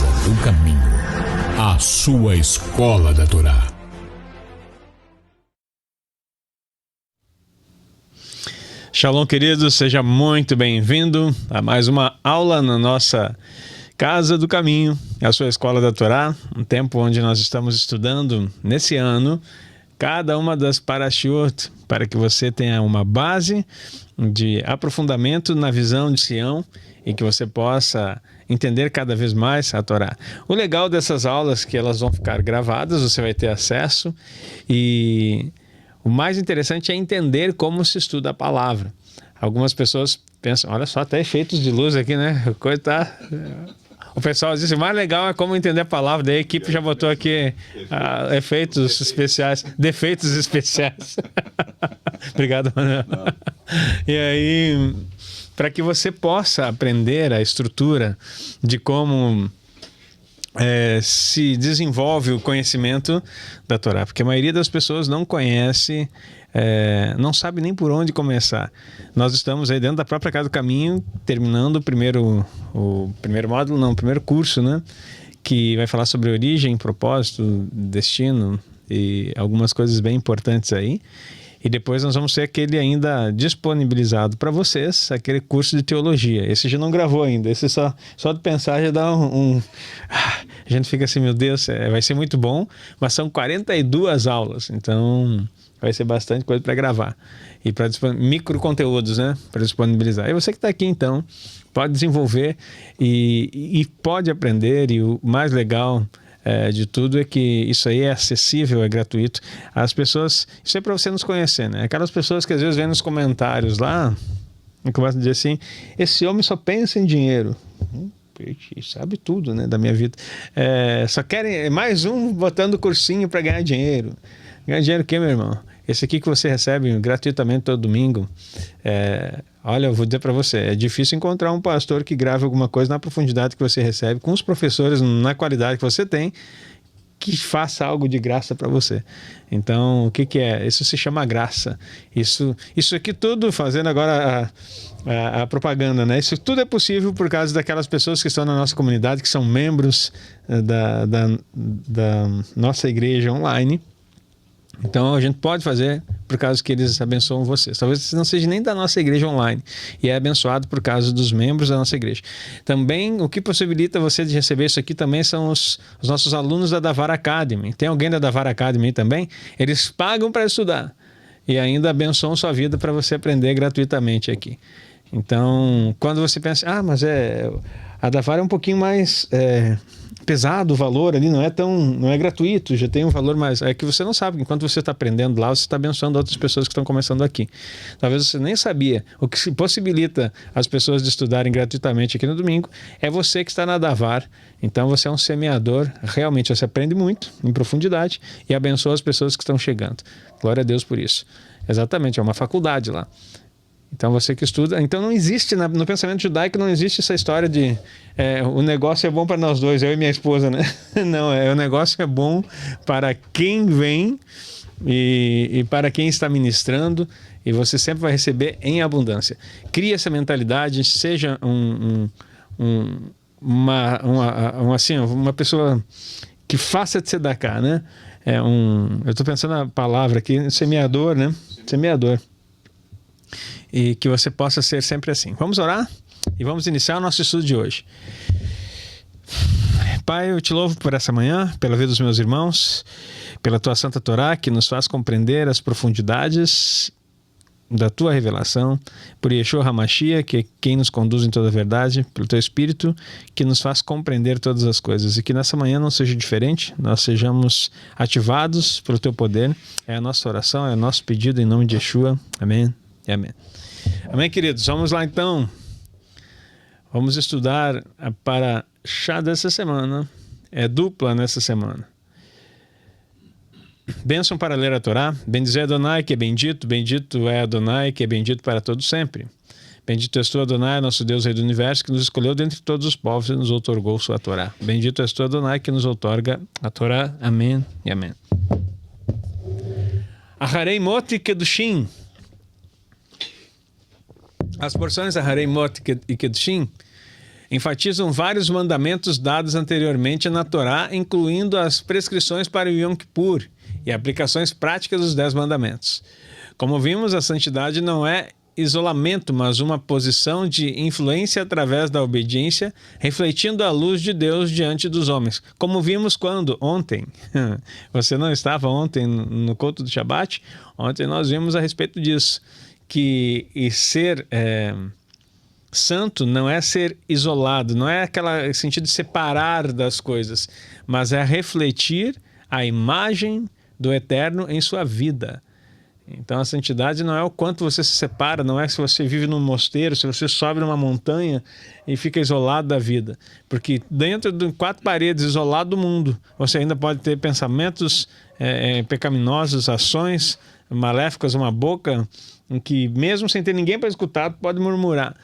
Casa do Caminho, a sua escola da Torá. Shalom, queridos, seja muito bem-vindo a mais uma aula na nossa Casa do Caminho, a sua escola da Torá, um tempo onde nós estamos estudando nesse ano cada uma das parashiot, para que você tenha uma base de aprofundamento na visão de Sião e que você possa entender cada vez mais a Torá. O legal dessas aulas é que elas vão ficar gravadas, você vai ter acesso, e o mais interessante é entender como se estuda a palavra. Algumas pessoas pensam, olha só, até efeitos de luz aqui, né? A coisa tá... O pessoal diz, o mais legal é como entender a palavra, daí a equipe já botou aqui efeitos especiais, defeitos especiais. Obrigado, Manuel. E aí, para que você possa aprender a estrutura de como se desenvolve o conhecimento da Torá, porque a maioria das pessoas não conhece, não sabe nem por onde começar. Nós estamos aí dentro da própria Casa do Caminho, terminando o primeiro módulo, não, o primeiro curso, né? Que vai falar sobre origem, propósito, destino e algumas coisas bem importantes aí. E depois nós vamos ter aquele ainda disponibilizado para vocês, aquele curso de teologia. Esse já não gravou ainda, esse só de pensar já dá a gente fica assim, meu Deus, vai ser muito bom, mas são 42 aulas, então vai ser bastante coisa para gravar. E para micro conteúdos, né, para disponibilizar. E você que está aqui, então, pode desenvolver e pode aprender, e o mais legal de tudo é que isso aí é acessível, é gratuito. As pessoas, isso é para você nos conhecer, né? Aquelas pessoas que às vezes vêm nos comentários lá e começam a dizer assim, esse homem só pensa em dinheiro. Sabe tudo, né, da minha vida. Só querem mais um botando cursinho para ganhar dinheiro. Ganhar dinheiro o quê, meu irmão? Esse aqui que você recebe gratuitamente todo domingo, olha, eu vou dizer para você, é difícil encontrar um pastor que grave alguma coisa na profundidade que você recebe, com os professores na qualidade que você tem, que faça algo de graça para você. Então, o que é? Isso se chama graça. Isso aqui tudo, fazendo agora a propaganda, né? Isso tudo é possível por causa daquelas pessoas que estão na nossa comunidade, que são membros da nossa igreja online. Então a gente pode fazer por causa que eles abençoam vocês. Talvez você não seja nem da nossa igreja online e é abençoado por causa dos membros da nossa igreja. Também o que possibilita você de receber isso aqui também são os nossos alunos da Davar Academy. Tem alguém da Davar Academy também? Eles pagam para estudar e ainda abençoam sua vida para você aprender gratuitamente aqui. Então, quando você pensa, mas a Davar é um pouquinho mais pesado o valor ali, não é gratuito, já tem um valor mais, é que você não sabe, enquanto você está aprendendo lá, você está abençoando outras pessoas que estão começando aqui. Talvez você nem sabia. O que possibilita as pessoas de estudarem gratuitamente aqui no domingo é você que está na Davar. Então você é um semeador, realmente você aprende muito em profundidade e abençoa as pessoas que estão chegando. Glória a Deus por isso. Exatamente, é uma faculdade lá. Então você que estuda, então não existe no pensamento judaico, não existe essa história de o negócio é bom para nós dois, eu e minha esposa, né? Não, o negócio é bom para quem vem e para quem está ministrando, e você sempre vai receber em abundância. Cria essa mentalidade, seja uma pessoa que faça de tzedakah, né? Eu estou pensando na palavra aqui, semeador, né? Semeador. E que você possa ser sempre assim. Vamos orar e vamos iniciar o nosso estudo de hoje. Pai, eu te louvo por essa manhã, pela vida dos meus irmãos, pela tua Santa Torá, que nos faz compreender as profundidades da tua revelação, por Yeshua HaMashiach, que é quem nos conduz em toda a verdade, pelo teu Espírito, que nos faz compreender todas as coisas, e que nessa manhã não seja diferente, nós sejamos ativados pelo teu poder. É a nossa oração, é o nosso pedido em nome de Yeshua. Amém e amém. Amém, queridos? Vamos lá então. Vamos estudar a Parashá dessa semana. É dupla nessa semana. Bênção para ler a Torá. Bendizer Adonai, que é bendito. Bendito é Adonai, que é bendito para todos sempre. Bendito és tu, Adonai, nosso Deus, Rei do Universo, que nos escolheu dentre todos os povos e nos outorgou sua Torá. Bendito és tu, Adonai, que nos outorga a Torá. Amém e amém. Aharei Mot e Kedushim. As porções Aharei Mot e Kedushim enfatizam vários mandamentos dados anteriormente na Torá, incluindo as prescrições para o Yom Kippur e aplicações práticas dos 10 mandamentos. Como vimos, a santidade não é isolamento, mas uma posição de influência através da obediência, refletindo a luz de Deus diante dos homens. Como vimos ontem, você não estava ontem no culto do Shabat? Ontem nós vimos a respeito disso, que ser santo não é ser isolado, não é aquele sentido de separar das coisas, mas é refletir a imagem do Eterno em sua vida. Então a santidade não é o quanto você se separa, não é se você vive num mosteiro, se você sobe numa montanha e fica isolado da vida. Porque dentro de 4 paredes, isolado do mundo, você ainda pode ter pensamentos pecaminosos, ações maléficas, uma boca em que mesmo sem ter ninguém para escutar, pode murmurar.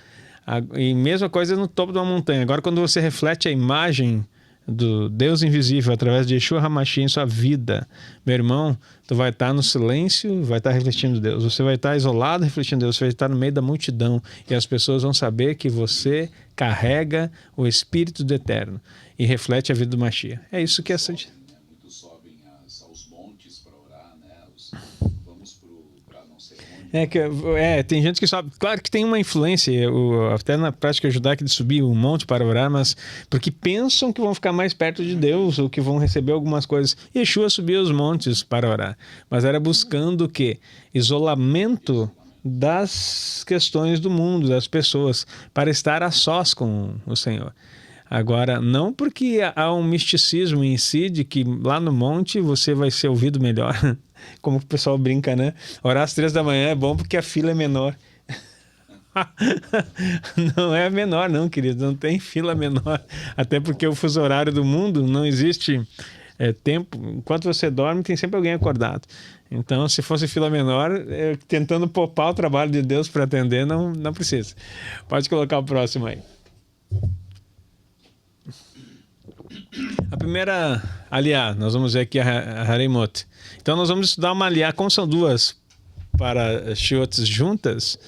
E mesma coisa no topo de uma montanha. Agora, quando você reflete a imagem do Deus invisível através de Yeshua HaMashiach em sua vida, meu irmão, tu vai estar no silêncio, vai estar refletindo Deus. Você vai estar isolado refletindo Deus. Você vai estar no meio da multidão e as pessoas vão saber que você carrega o Espírito do Eterno e reflete a vida do Mashiach. É isso que é santidade. Muitos sobem aos montes para orar, né? Vamos para não sei onde. Tem gente que sobe. Claro que tem uma influência, até na prática judaica, de subir um monte para orar, mas porque pensam que vão ficar mais perto de Deus ou que vão receber algumas coisas. Yeshua subiu os montes para orar, mas era buscando o quê? Isolamento das questões do mundo, das pessoas, para estar a sós com o Senhor. Agora, não porque há um misticismo em si de que lá no monte você vai ser ouvido melhor. Como o pessoal brinca, né? Orar às 3 da manhã é bom porque a fila é menor. Não é menor não, querido. Não tem fila menor. Até porque o fuso horário do mundo não existe tempo. Enquanto você dorme, tem sempre alguém acordado. Então, se fosse fila menor, tentando poupar o trabalho de Deus para atender, não precisa. Pode colocar o próximo aí. A primeira aliá, nós vamos ver aqui a Hareimot. Então nós vamos estudar uma aliá, como são duas para shiuts juntas,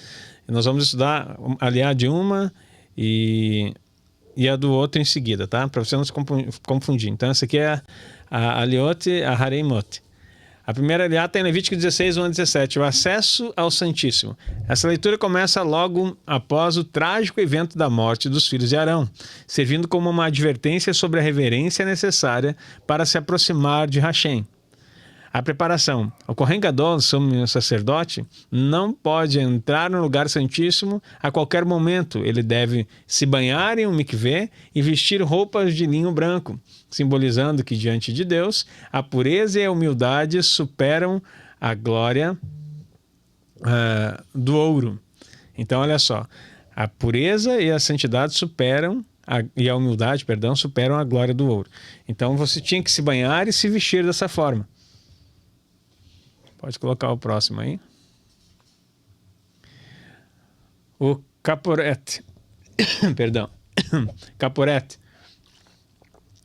nós vamos estudar a aliá de uma e a do outro em seguida, tá? Para você não se confundir. Então essa aqui é a aliot, a Hareimot. A primeira aliá está em Levítico 16, 1 a 17, o acesso ao Santíssimo. Essa leitura começa logo após o trágico evento da morte dos filhos de Arão, servindo como uma advertência sobre a reverência necessária para se aproximar de Hashem. A preparação. O Kohen Gadol, sumo sacerdote, não pode entrar no lugar santíssimo a qualquer momento. Ele deve se banhar em um mikveh e vestir roupas de linho branco, simbolizando que diante de Deus, a pureza e a humildade superam a glória do ouro. Então, olha só, a pureza e a santidade e a humildade, superam a glória do ouro. Então, você tinha que se banhar e se vestir dessa forma. Pode colocar o próximo aí. O Kaporet. Perdão. Kaporet.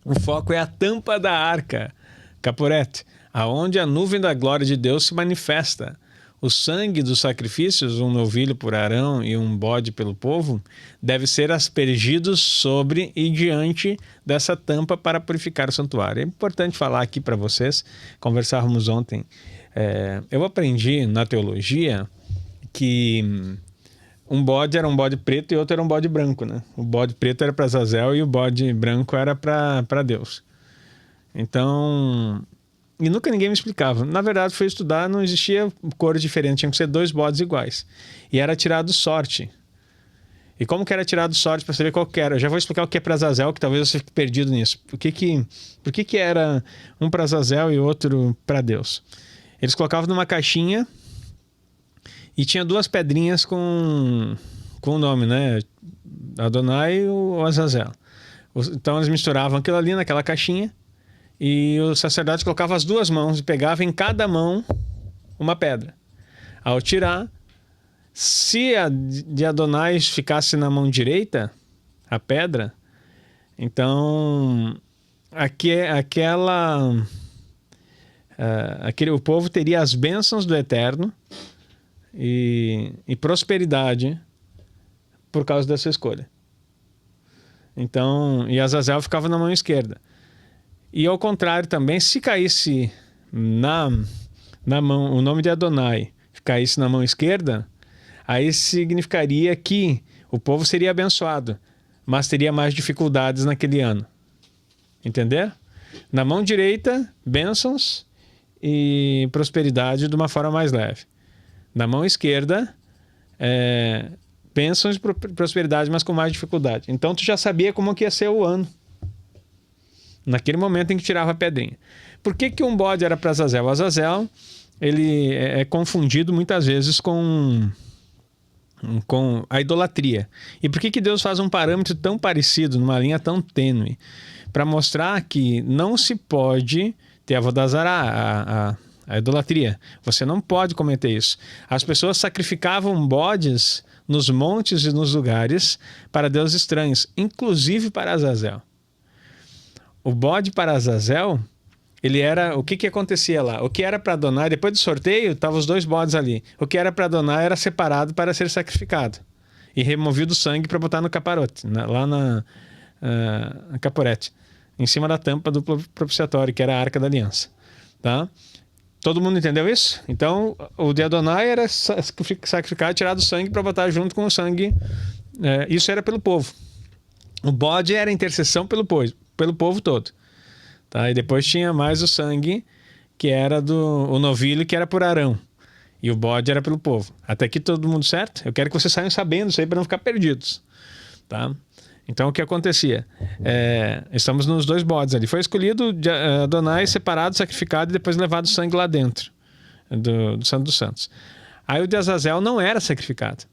O foco é a tampa da arca. Kaporet. Aonde a nuvem da glória de Deus se manifesta. O sangue dos sacrifícios, um novilho por Arão e um bode pelo povo, deve ser aspergido sobre e diante dessa tampa para purificar o santuário. É importante falar aqui para vocês, conversávamos ontem. Eu aprendi na teologia que um bode era um bode preto e outro era um bode branco, né? O bode preto era para Azazel e o bode branco era para Deus. Então, e nunca ninguém me explicava. Na verdade, fui estudar, não existia cor diferente, tinha que ser 2 bodes iguais. E era tirado sorte. E como que era tirado sorte para saber qual que era? Eu já vou explicar o que é para Azazel, que talvez você fique perdido nisso. Por que era um para Azazel e outro para Deus? Eles colocavam numa caixinha e tinha 2 pedrinhas com o nome, né? Adonai ou Azazel. Então eles misturavam aquilo ali naquela caixinha e o sacerdote colocava as 2 mãos e pegava em cada mão uma pedra. Ao tirar, se a de Adonai ficasse na mão direita, a pedra, então o povo teria as bênçãos do Eterno e prosperidade por causa dessa escolha. Então, e Azazel ficava na mão esquerda. E ao contrário também, se caísse na mão, o nome de Adonai caísse na mão esquerda, aí significaria que o povo seria abençoado, mas teria mais dificuldades naquele ano. Entender? Na mão direita, bênçãos e prosperidade de uma forma mais leve. Na mão esquerda, bênçãos e prosperidade, mas com mais dificuldade. Então tu já sabia como que ia ser o ano. Naquele momento em que tirava a pedrinha. Por que um bode era para Azazel? O Azazel, ele é confundido muitas vezes com a idolatria. E por que Deus faz um parâmetro tão parecido, numa linha tão tênue? Para mostrar que não se pode ter a idolatria. Você não pode cometer isso. As pessoas sacrificavam bodes nos montes e nos lugares para deuses estranhos, inclusive para Azazel. O bode para Azazel, ele era... O que acontecia lá? O que era para Adonai, depois do sorteio, estavam os dois bodes ali. O que era para Adonai era separado para ser sacrificado. E removido o sangue para botar no caparote, lá na caporete, em cima da tampa do propiciatório, que era a Arca da Aliança. Tá? Todo mundo entendeu isso? Então, o de Adonai era sacrificar e tirar do sangue para botar junto com o sangue. Isso era pelo povo. O bode era intercessão pelo povo todo. Tá? E depois tinha mais o sangue, que era o novilho, que era por Arão. E o bode era pelo povo. Até aqui todo mundo certo? Eu quero que vocês saiam sabendo isso aí para não ficar perdidos. Tá? Então o que acontecia? Estamos nos dois bodes ali. Foi escolhido Adonai separado, sacrificado e depois levado o sangue lá dentro do Santo dos Santos. Aí o de Azazel não era sacrificado.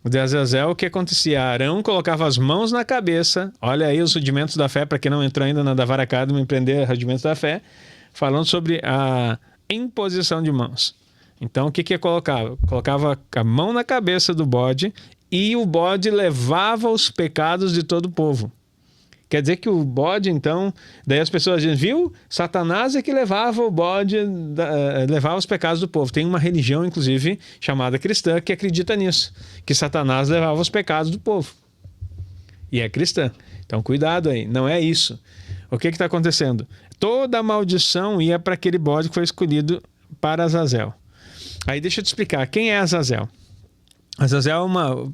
O de Azazel, o que acontecia? Arão colocava as mãos na cabeça. Olha aí os rudimentos da fé, para quem não entrou ainda na Davar Academy, empreender rudimentos da fé, falando sobre a imposição de mãos. Então o que colocava? Colocava a mão na cabeça do bode e o bode levava os pecados de todo o povo. Quer dizer que o bode, então... Daí as pessoas dizem, viu? Satanás é que levava o bode, levava os pecados do povo. Tem uma religião, inclusive, chamada cristã, que acredita nisso. Que Satanás levava os pecados do povo. E é cristã. Então, cuidado aí. Não é isso. O que está acontecendo? Toda a maldição ia para aquele bode que foi escolhido para Azazel. Aí deixa eu te explicar. Quem é Azazel? Azazel é uma...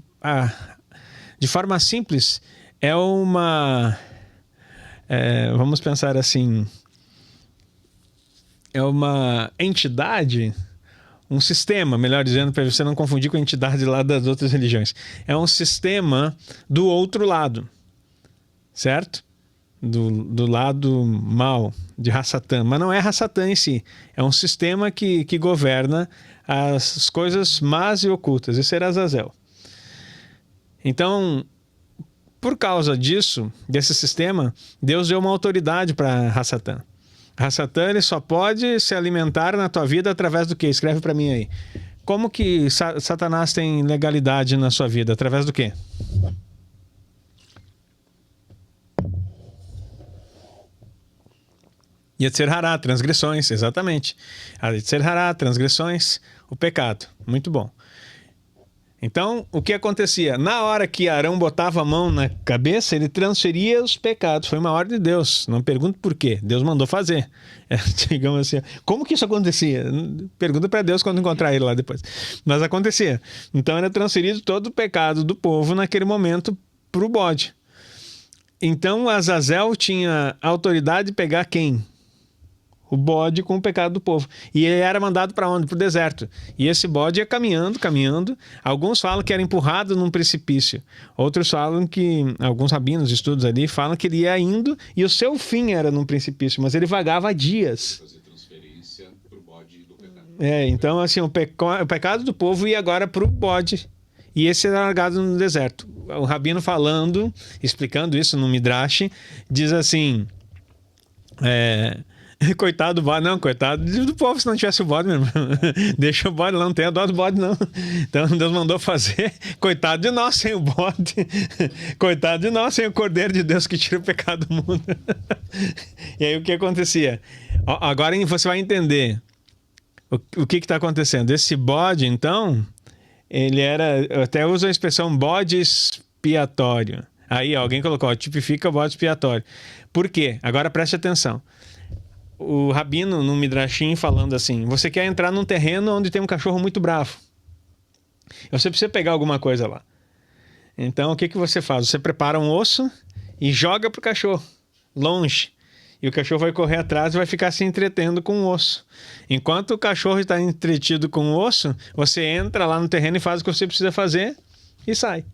de forma simples, é uma... vamos pensar assim... É uma entidade, um sistema, melhor dizendo, para você não confundir com a entidade lá das outras religiões. É um sistema do outro lado, certo? Do lado mal, de Hassatan. Mas não é Hassatan em si. É um sistema que governa as coisas más e ocultas. Esse era Azazel. Então, por causa disso, desse sistema, Deus deu uma autoridade para Hassatan. Hassatan, ele só pode se alimentar na tua vida através do quê? Escreve para mim aí. Como que Satanás tem legalidade na sua vida? Através do quê? Yetzer Hará, transgressões, exatamente. A Yetzer Hará, transgressões, o pecado. Muito bom. Então, o que acontecia? Na hora que Arão botava a mão na cabeça, ele transferia os pecados. Foi uma ordem de Deus. Não pergunto por quê. Deus mandou fazer. Digamos assim, como que isso acontecia? Pergunta para Deus quando encontrar ele lá depois. Mas acontecia. Então, era transferido todo o pecado do povo naquele momento para o bode. Então, Azazel tinha autoridade de pegar quem? O bode com o pecado do povo. E ele era mandado para onde? Para o deserto. E esse bode ia caminhando. Alguns falam que era empurrado num precipício. Outros falam que, alguns rabinos, estudos ali, falam que ele ia indo e o seu fim era num precipício, mas ele vagava dias. Fazer transferência para o bode do pecado. Então assim, o pecado do povo ia agora para o bode. E esse era largado no deserto. O rabino falando, explicando isso no Midrash, diz assim... Coitado do bode, não, coitado do povo se não tivesse o bode mesmo. Deixa o bode lá, não tem dó do bode não. Então Deus mandou fazer, coitado de nós sem o bode, coitado de nós sem o Cordeiro de Deus que tira o pecado do mundo. E aí o que acontecia? Agora você vai entender o que está acontecendo. Esse bode então, ele era, eu até uso a expressão bode expiatório. Aí alguém colocou, ó, tipifica o bode expiatório. Por quê? Agora preste atenção. O Rabino, no Midrashim, falando assim, você quer entrar num terreno onde tem um cachorro muito bravo. Você precisa pegar alguma coisa lá. Então, o que você faz? Você prepara um osso e joga pro cachorro, longe. E o cachorro vai correr atrás e vai ficar se entretendo com o osso. Enquanto o cachorro está entretido com o osso, você entra lá no terreno e faz o que você precisa fazer e sai.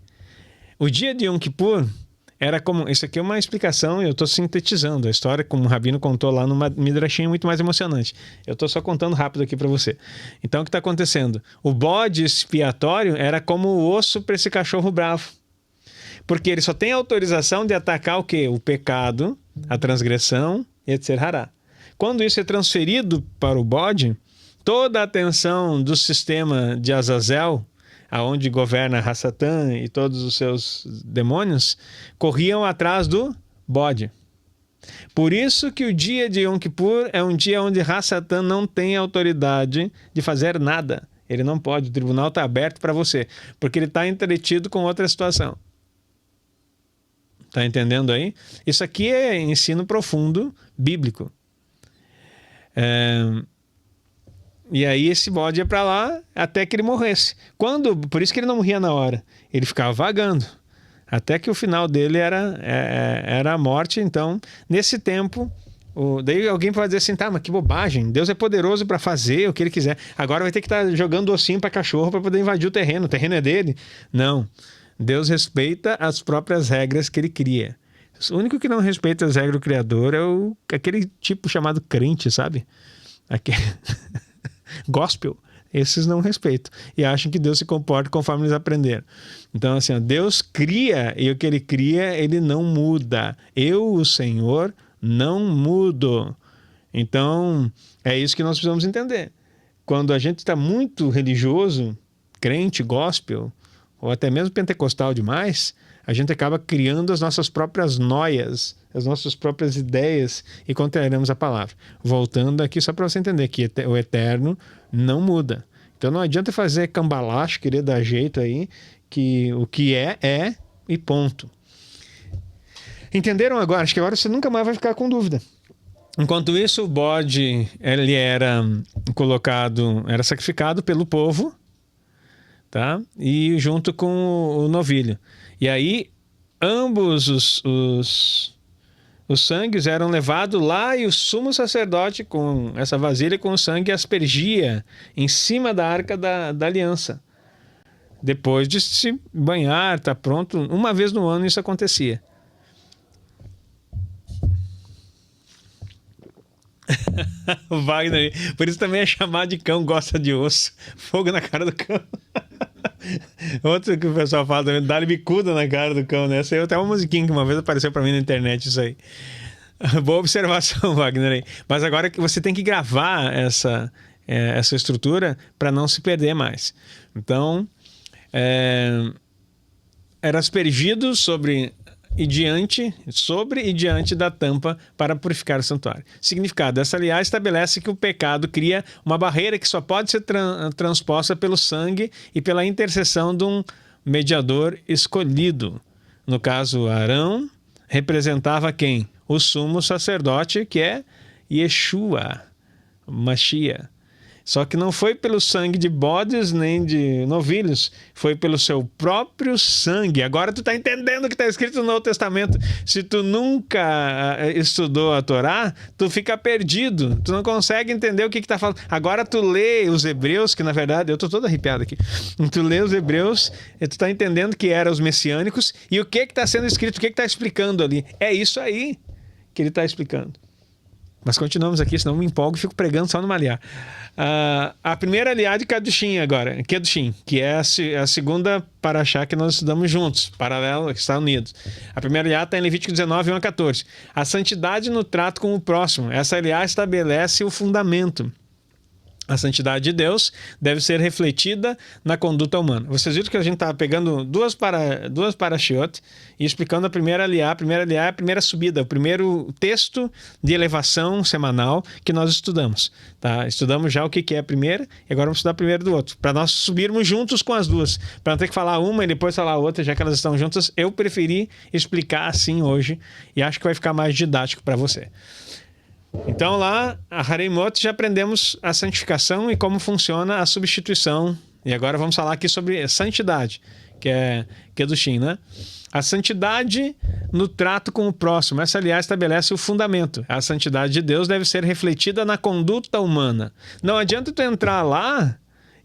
O dia de Yom Kippur era como... Isso aqui é uma explicação, eu estou sintetizando. A história, como o Rabino contou lá no Midrashim, é muito mais emocionante. Eu estou só contando rápido aqui para você. Então, o que está acontecendo? O bode expiatório era como o osso para esse cachorro bravo. Porque ele só tem autorização de atacar o quê? O pecado, a transgressão, etc. Quando isso é transferido para o bode, toda a atenção do sistema de Azazel, aonde governa Hassatan e todos os seus demônios, corriam atrás do bode. Por isso que o dia de Yom Kippur é um dia onde Hassatan não tem autoridade de fazer nada. Ele não pode, o tribunal está aberto para você, porque ele está entretido com outra situação. Está entendendo aí? Isso aqui é ensino profundo bíblico. E aí esse bode ia para lá até que ele morresse. Por isso que ele não morria na hora. Ele ficava vagando. Até que o final dele era a morte. Então, nesse tempo, daí alguém pode dizer assim, tá, mas que bobagem. Deus é poderoso para fazer o que ele quiser. Agora vai ter que estar jogando ossinho para cachorro para poder invadir o terreno. O terreno é dele? Não. Deus respeita as próprias regras que ele cria. O único que não respeita as regras do Criador é aquele tipo chamado crente, sabe? Gospel. Esses não respeitam. E acham que Deus se comporta conforme eles aprenderam. Então, assim, Deus cria e o que ele cria, ele não muda. Eu, o Senhor, não mudo. Então, é isso que nós precisamos entender. Quando a gente está muito religioso, crente, gospel, ou até mesmo pentecostal demais, a gente acaba criando as nossas próprias noias, as nossas próprias ideias e contrariamos a palavra. Voltando aqui só para você entender que o eterno não muda. Então não adianta fazer cambalacho, querer dar jeito aí, que o que é e ponto. Entenderam agora? Acho que agora você nunca mais vai ficar com dúvida. Enquanto isso, o bode ele era sacrificado pelo povo, tá? E junto com o novilho. E aí, ambos os sangues eram levados lá e o sumo sacerdote, com essa vasilha com o sangue, aspergia em cima da arca da aliança. Depois de se banhar, tá pronto. Uma vez no ano isso acontecia. O Wagner, por isso também é chamado de cão gosta de osso. Fogo na cara do cão. Outro que o pessoal fala também, dá-lhe bicuda na cara do cão, né? Essa aí até uma musiquinha que uma vez apareceu pra mim na internet, isso aí. Boa observação, Wagner aí. Mas agora que você tem que gravar essa estrutura para não se perder mais. Então, era aspergido sobre e diante da tampa para purificar o santuário. Significado: essa aliança estabelece que o pecado cria uma barreira que só pode ser transposta pelo sangue e pela intercessão de um mediador escolhido. No caso, Arão representava quem? O sumo sacerdote, que é Yeshua, Mashiach. Só que não foi pelo sangue de bodes nem de novilhos, foi pelo seu próprio sangue. Agora tu está entendendo o que está escrito no Novo Testamento. Se tu nunca estudou a Torá, tu fica perdido. Tu não consegue entender o que está falando. Agora tu lê os Hebreus, que na verdade, eu estou todo arrepiado aqui. Tu lê os Hebreus, e tu está entendendo que eram os messiânicos e o que está sendo escrito, o que está explicando ali. É isso aí que ele está explicando. Mas continuamos aqui, senão eu me empolgo e fico pregando só no Maliá. A primeira aliá de Kedushim agora, Kedushim, que é a segunda paraxá que nós estudamos juntos, paralelo, que está unidos. A primeira aliá está em Levítico 19, 1 a 14. A santidade no trato com o próximo. Essa aliá estabelece o fundamento. A santidade de Deus deve ser refletida na conduta humana. Vocês viram que a gente está pegando duas parashiot e explicando a primeira aliá. A primeira aliá é a primeira subida, o primeiro texto de elevação semanal que nós estudamos. Tá? Estudamos já o que é a primeira e agora vamos estudar a primeira do outro. Para nós subirmos juntos com as duas. Para não ter que falar uma e depois falar a outra, já que elas estão juntas, eu preferi explicar assim hoje e acho que vai ficar mais didático para você. Então lá, a Hareimot, já aprendemos a santificação e como funciona a substituição. E agora vamos falar aqui sobre santidade, que é Kedushim, né? A santidade no trato com o próximo. Essa, aliás, estabelece o fundamento. A santidade de Deus deve ser refletida na conduta humana. Não adianta tu entrar lá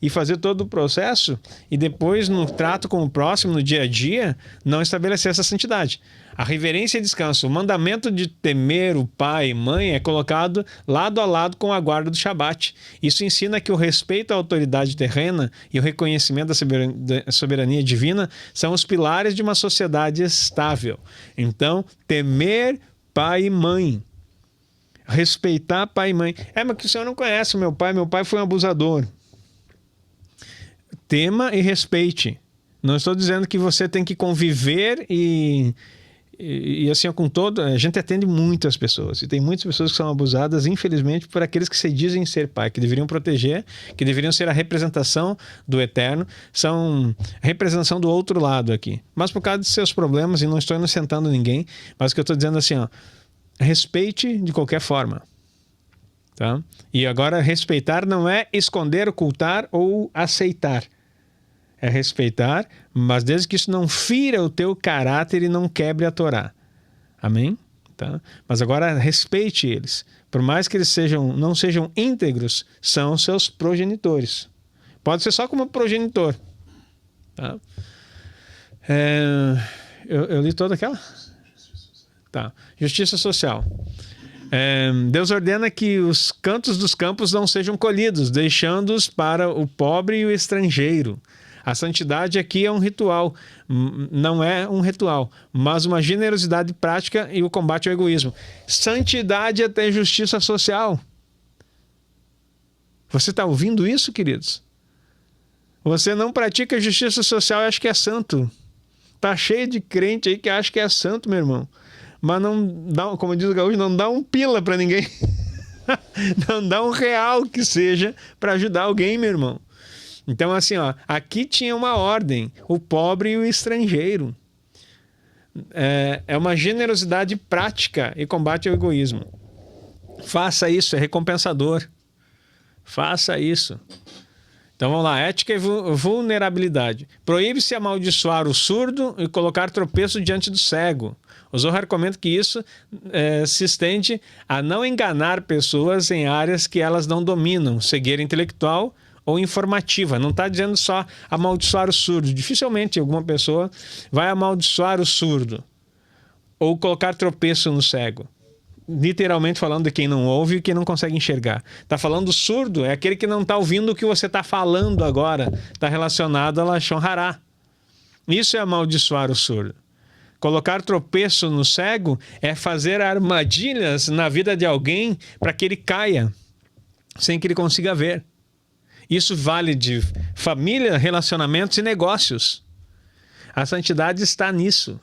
e fazer todo o processo e depois no trato com o próximo, no dia a dia, não estabelecer essa santidade. A reverência e descanso, o mandamento de temer o pai e mãe é colocado lado a lado com a guarda do Shabat. Isso ensina que o respeito à autoridade terrena e o reconhecimento da soberania divina são os pilares de uma sociedade estável. Então, temer pai e mãe. Respeitar pai e mãe. Mas que o senhor não conhece meu pai foi um abusador. Tema e respeite. Não estou dizendo que você tem que conviver e assim, com todo... A gente atende muitas pessoas. E tem muitas pessoas que são abusadas, infelizmente, por aqueles que se dizem ser pai, que deveriam proteger, que deveriam ser a representação do Eterno, são a representação do outro lado aqui. Mas por causa de seus problemas, e não estou inocentando ninguém, mas o que eu estou dizendo assim, respeite de qualquer forma. Tá? E agora, respeitar não é esconder, ocultar ou aceitar. É respeitar, mas desde que isso não fira o teu caráter e não quebre a Torá. Amém? Tá? Mas agora respeite eles. Por mais que eles não sejam íntegros, são seus progenitores. Pode ser só como progenitor. Tá? Eu li toda aquela? Tá. Justiça social. Deus ordena que os cantos dos campos não sejam colhidos, deixando-os para o pobre e o estrangeiro. A santidade aqui é um ritual, não é um ritual, mas uma generosidade prática e o combate ao egoísmo. Santidade é ter justiça social. Você está ouvindo isso, queridos? Você não pratica justiça social e acha que é santo. Tá cheio de crente aí que acha que é santo, meu irmão. Mas não dá, como diz o gaúcho, não dá um pila para ninguém. Não dá um real que seja para ajudar alguém, meu irmão. Então, assim, aqui tinha uma ordem, o pobre e o estrangeiro. É uma generosidade prática e combate ao egoísmo. Faça isso, é recompensador. Faça isso. Então, vamos lá, ética e vulnerabilidade. Proíbe-se amaldiçoar o surdo e colocar tropeço diante do cego. O Zohar comenta que isso se estende a não enganar pessoas em áreas que elas não dominam, cegueira intelectual ou informativa. Não está dizendo só amaldiçoar o surdo. Dificilmente alguma pessoa vai amaldiçoar o surdo ou colocar tropeço no cego. Literalmente falando de quem não ouve e quem não consegue enxergar. Está falando do surdo, é aquele que não está ouvindo o que você está falando agora. Está relacionado a Lashon Hará. Isso é amaldiçoar o surdo. Colocar tropeço no cego é fazer armadilhas na vida de alguém para que ele caia sem que ele consiga ver. Isso vale de família, relacionamentos e negócios. A santidade está nisso.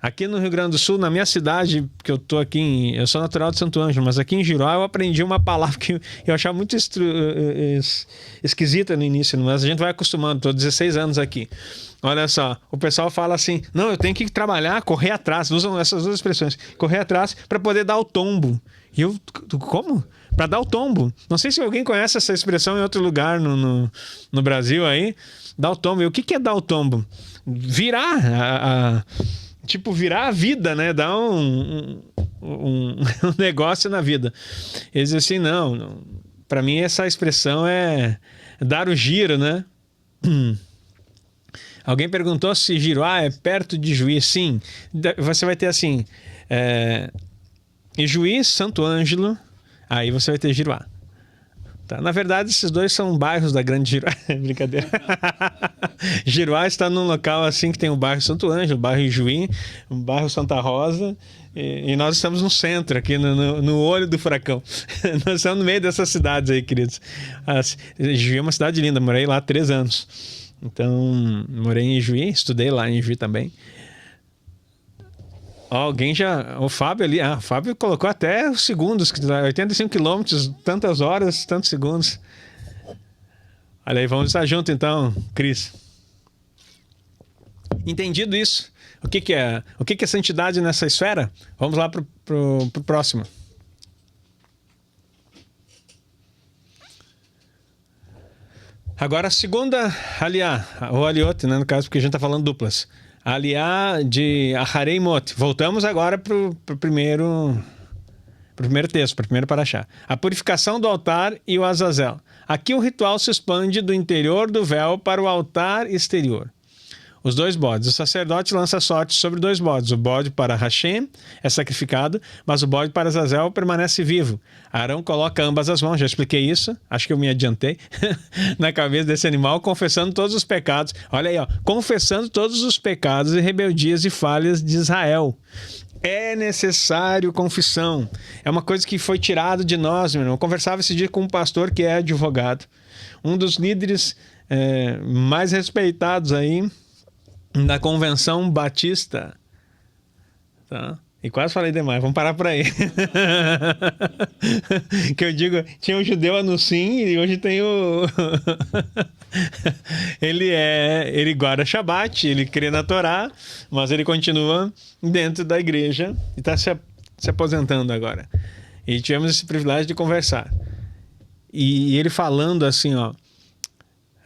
Aqui no Rio Grande do Sul, na minha cidade, que eu tô aqui, eu sou natural de Santo Ângelo, mas aqui em Giroá eu aprendi uma palavra que eu achava muito esquisita no início, mas a gente vai acostumando, estou 16 anos aqui. Olha só, o pessoal fala assim, não, eu tenho que trabalhar, correr atrás, usam essas duas expressões, correr atrás para poder dar o tombo. E eu, como? Para dar o tombo. Não sei se alguém conhece essa expressão em outro lugar no Brasil aí, dar o tombo. E o que é dar o tombo? Virar tipo, virar a vida, né? Dar um negócio na vida. Eles dizem assim, não. Para mim, essa expressão é dar o giro, né? Alguém perguntou se Giroá é perto de Juiz. Sim. Você vai ter assim... em Juiz, Santo Ângelo, aí você vai ter Giroá. Tá. Na verdade, esses dois são bairros da Grande Giruá. Brincadeira. Giruá está num local assim que tem o bairro Santo Ângelo, o bairro Ijuí, o bairro Santa Rosa, e nós estamos no centro, aqui no olho do furacão. Nós estamos no meio dessas cidades aí, queridos. Ijuí é uma cidade linda, morei lá há 3 anos. Então, morei em Ijuí, estudei lá em Ijuí também. Alguém já... O Fábio ali... o Fábio colocou até os segundos, 85 quilômetros, tantas horas, tantos segundos. Olha aí, vamos estar junto então, Cris. Entendido isso? O que é santidade nessa esfera? Vamos lá pro próximo. Agora a segunda aliá, ou aliote, né, no caso, porque a gente está falando duplas. Aliá de Aharei Mot. Voltamos agora para o primeiro texto, para o primeiro paraxá. A purificação do altar e o Azazel. Aqui o ritual se expande do interior do véu para o altar exterior. Os 2 bodes. O sacerdote lança sorte sobre 2 bodes. O bode para Hashem é sacrificado, mas o bode para Azazel permanece vivo. Arão coloca ambas as mãos, já expliquei isso, acho que eu me adiantei, na cabeça desse animal, confessando todos os pecados. Olha aí, ó, confessando todos os pecados e rebeldias e falhas de Israel. É necessário confissão. É uma coisa que foi tirado de nós, meu irmão. Eu conversava esse dia com um pastor que é advogado. Um dos líderes mais respeitados aí da Convenção Batista. Tá? E quase falei demais, vamos parar por aí. Que eu digo, tinha um judeu Anussim e hoje tem o... Ele guarda Shabat, ele crê na Torá, mas ele continua dentro da igreja e está se aposentando agora. E tivemos esse privilégio de conversar. E ele falando assim, ó,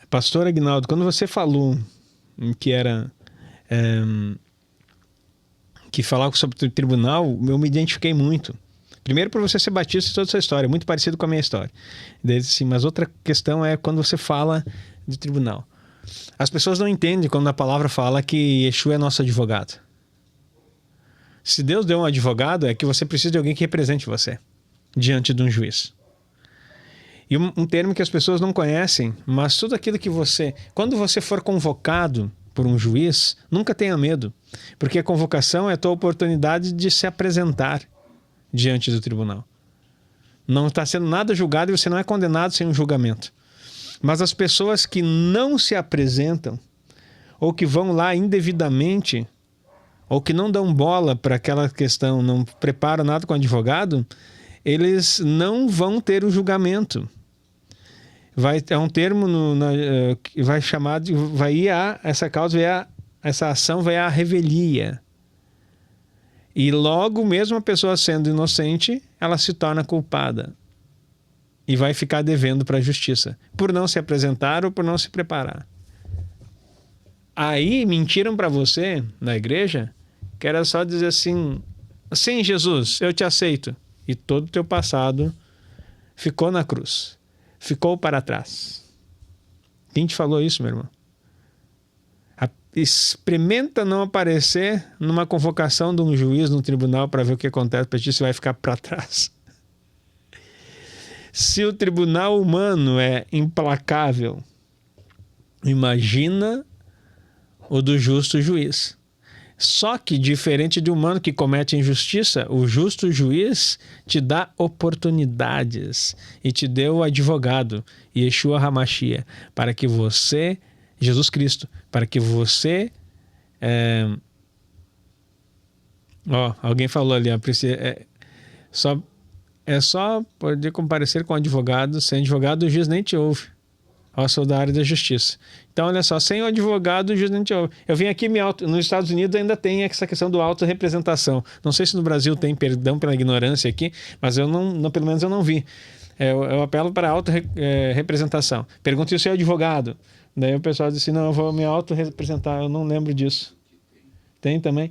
pastor Aguinaldo, quando você falou que era... que falava sobre o tribunal, eu me identifiquei muito. Primeiro por você ser batista e toda essa história, muito parecido com a minha história. Daí, assim, mas outra questão é quando você fala de tribunal. As pessoas não entendem quando a palavra fala que Yeshua é nosso advogado. Se Deus deu um advogado, é que você precisa de alguém que represente você diante de um juiz. E um termo que as pessoas não conhecem, mas tudo aquilo que você... Quando você for convocado por um juiz, nunca tenha medo, porque a convocação é a tua oportunidade de se apresentar diante do tribunal. Não está sendo nada julgado e você não é condenado sem um julgamento. Mas as pessoas que não se apresentam, ou que vão lá indevidamente, ou que não dão bola para aquela questão, não preparam nada com o advogado, eles não vão ter o julgamento. É um termo que vai chamar de... essa causa, essa ação vai à revelia. E logo, mesmo a pessoa sendo inocente, ela se torna culpada. E vai ficar devendo para a justiça. Por não se apresentar ou por não se preparar. Aí mentiram para você, na igreja, que era só dizer assim... Sim, Jesus, eu te aceito. E todo o teu passado ficou na cruz. Ficou para trás. Quem te falou isso, meu irmão? Experimenta não aparecer numa convocação de um juiz no tribunal para ver o que acontece para ti, você vai ficar para trás. Se o tribunal humano é implacável, imagina o do justo juiz. Só que, diferente de humano que comete injustiça, o justo juiz te dá oportunidades e te deu o advogado, Yeshua HaMashiach, para que você, Jesus Cristo, para que você... alguém falou ali, é só poder comparecer com advogado, sem advogado o juiz nem te ouve. Sou da área da justiça. Então, olha só, sem o advogado, o juiz não te ouve. Eu vim aqui, nos Estados Unidos ainda tem essa questão do autorrepresentação. Não sei se no Brasil tem, perdão pela ignorância aqui, mas eu não, pelo menos eu não vi. Eu apelo para a autorrepresentação. Pergunto se o seu advogado. Daí o pessoal diz assim, não, eu vou me autorrepresentar, eu não lembro disso. Tem também?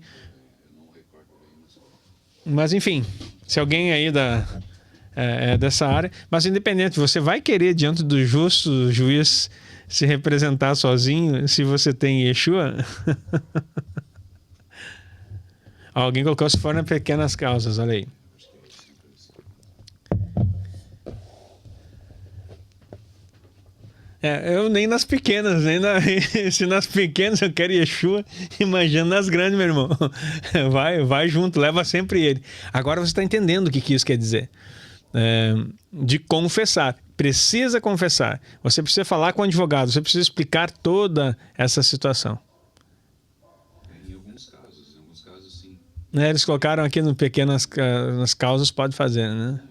Mas enfim, se alguém aí dessa área, mas independente, você vai querer diante do justo juiz se representar sozinho se você tem Yeshua? Alguém colocou se for nas pequenas causas, olha aí. Eu nem nas pequenas, se nas pequenas eu quero Yeshua, imagina nas grandes, meu irmão. Vai junto, leva sempre ele. Agora você está entendendo o que isso quer dizer. De confessar. Precisa confessar. Você precisa falar com o advogado, você precisa explicar toda essa situação. Em alguns casos sim. Eles colocaram aqui no pequenas nas causas, pode fazer, né?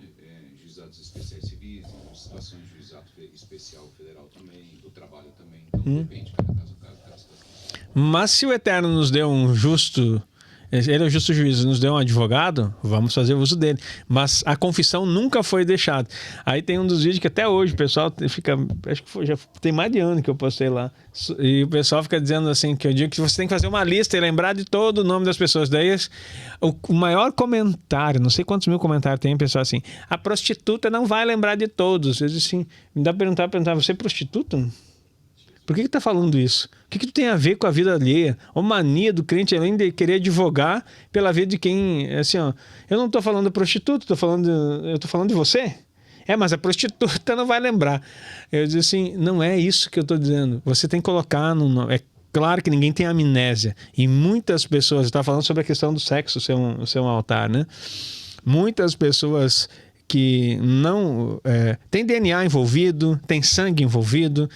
Juizados especiais civis, situações de juizado especial federal também, do trabalho também. Então depende de cada caso. Mas se o Eterno nos deu um justo, ele é o justo juiz, nos deu um advogado, vamos fazer uso dele. Mas a confissão nunca foi deixada. Aí tem um dos vídeos que até hoje o pessoal fica, acho que já tem mais de ano que eu postei lá, e o pessoal fica dizendo assim, que eu digo que você tem que fazer uma lista e lembrar de todo o nome das pessoas. Daí o maior comentário, não sei quantos mil comentários tem, pessoal assim, a prostituta não vai lembrar de todos. Eu disse assim, me dá pra perguntar, você é prostituta? Por que está falando isso? O que tem a ver com a vida alheia? A mania do crente, além de querer advogar pela vida de quem... Assim, ó, eu não estou falando de prostituta, eu estou falando de você. Mas a prostituta não vai lembrar. Eu disse assim, não é isso que eu estou dizendo. Você tem que colocar no... É claro que ninguém tem amnésia. E muitas pessoas... Eu estava falando sobre a questão do sexo ser um altar, né? Muitas pessoas que não... tem DNA envolvido, tem sangue envolvido,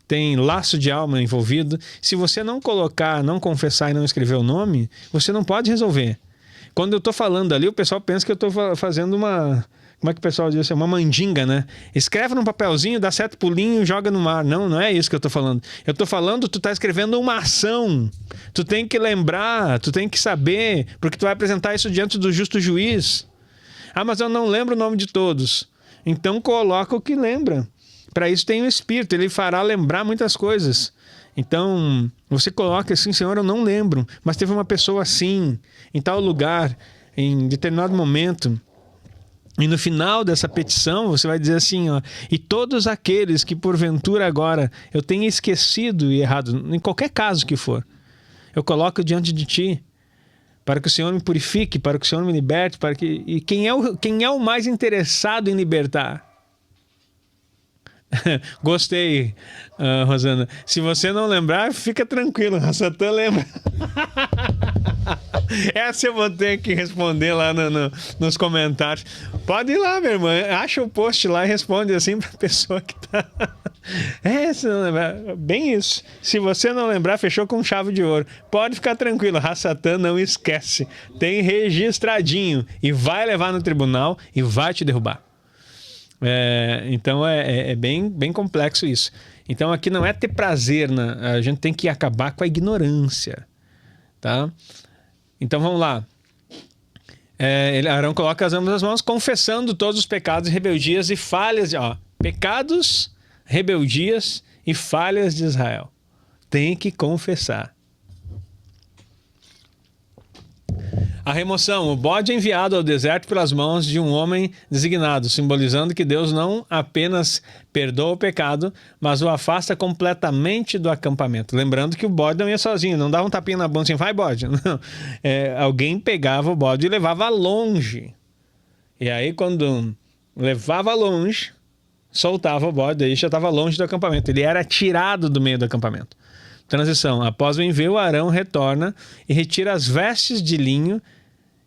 tem laço de alma envolvido. Se você não colocar, não confessar e não escrever o nome, você não pode resolver. Quando eu estou falando ali, o pessoal pensa que eu estou fazendo uma... Como é que o pessoal diz? Uma mandinga, né? Escreve num papelzinho, dá 7 pulinhos e joga no mar. Não é isso que eu estou falando. Eu estou falando, tu está escrevendo uma ação. Tu tem que lembrar, tu tem que saber, porque tu vai apresentar isso diante do justo juiz. Mas eu não lembro o nome de todos. Então coloca o que lembra. Para isso tem o Espírito, ele fará lembrar muitas coisas. Então, você coloca assim, Senhor, eu não lembro, mas teve uma pessoa assim, em tal lugar, em determinado momento. E no final dessa petição, você vai dizer assim, ó, e todos aqueles que porventura agora eu tenha esquecido e errado, em qualquer caso que for, eu coloco diante de Ti, para que o Senhor me purifique, para que o Senhor me liberte, e quem é o mais interessado em libertar? Gostei, Rosana. Se você não lembrar, fica tranquilo, a Satã lembra. Essa eu vou ter que responder lá nos comentários. Pode ir lá, minha irmã. Acha o post lá e responde assim para a pessoa que tá. Se não lembrar. Bem isso. Se você não lembrar, fechou com chave de ouro. Pode ficar tranquilo, a Satã não esquece. Tem registradinho e vai levar no tribunal e vai te derrubar. Então é bem complexo isso. Então aqui não é ter prazer, né? A gente tem que acabar com a ignorância, tá? Então vamos lá. Arão coloca as ambas as mãos, confessando todos os pecados, rebeldias e falhas, pecados, rebeldias e falhas de Israel. Tem que confessar. A remoção. O bode é enviado ao deserto pelas mãos de um homem designado, simbolizando que Deus não apenas perdoa o pecado, mas o afasta completamente do acampamento. Lembrando que o bode não ia sozinho, não dava um tapinha na bunda assim, vai bode. Não. Alguém pegava o bode e levava longe. E aí quando levava longe, soltava o bode, aí já estava longe do acampamento. Ele era tirado do meio do acampamento. Transição. Após o envio, Arão retorna e retira as vestes de linho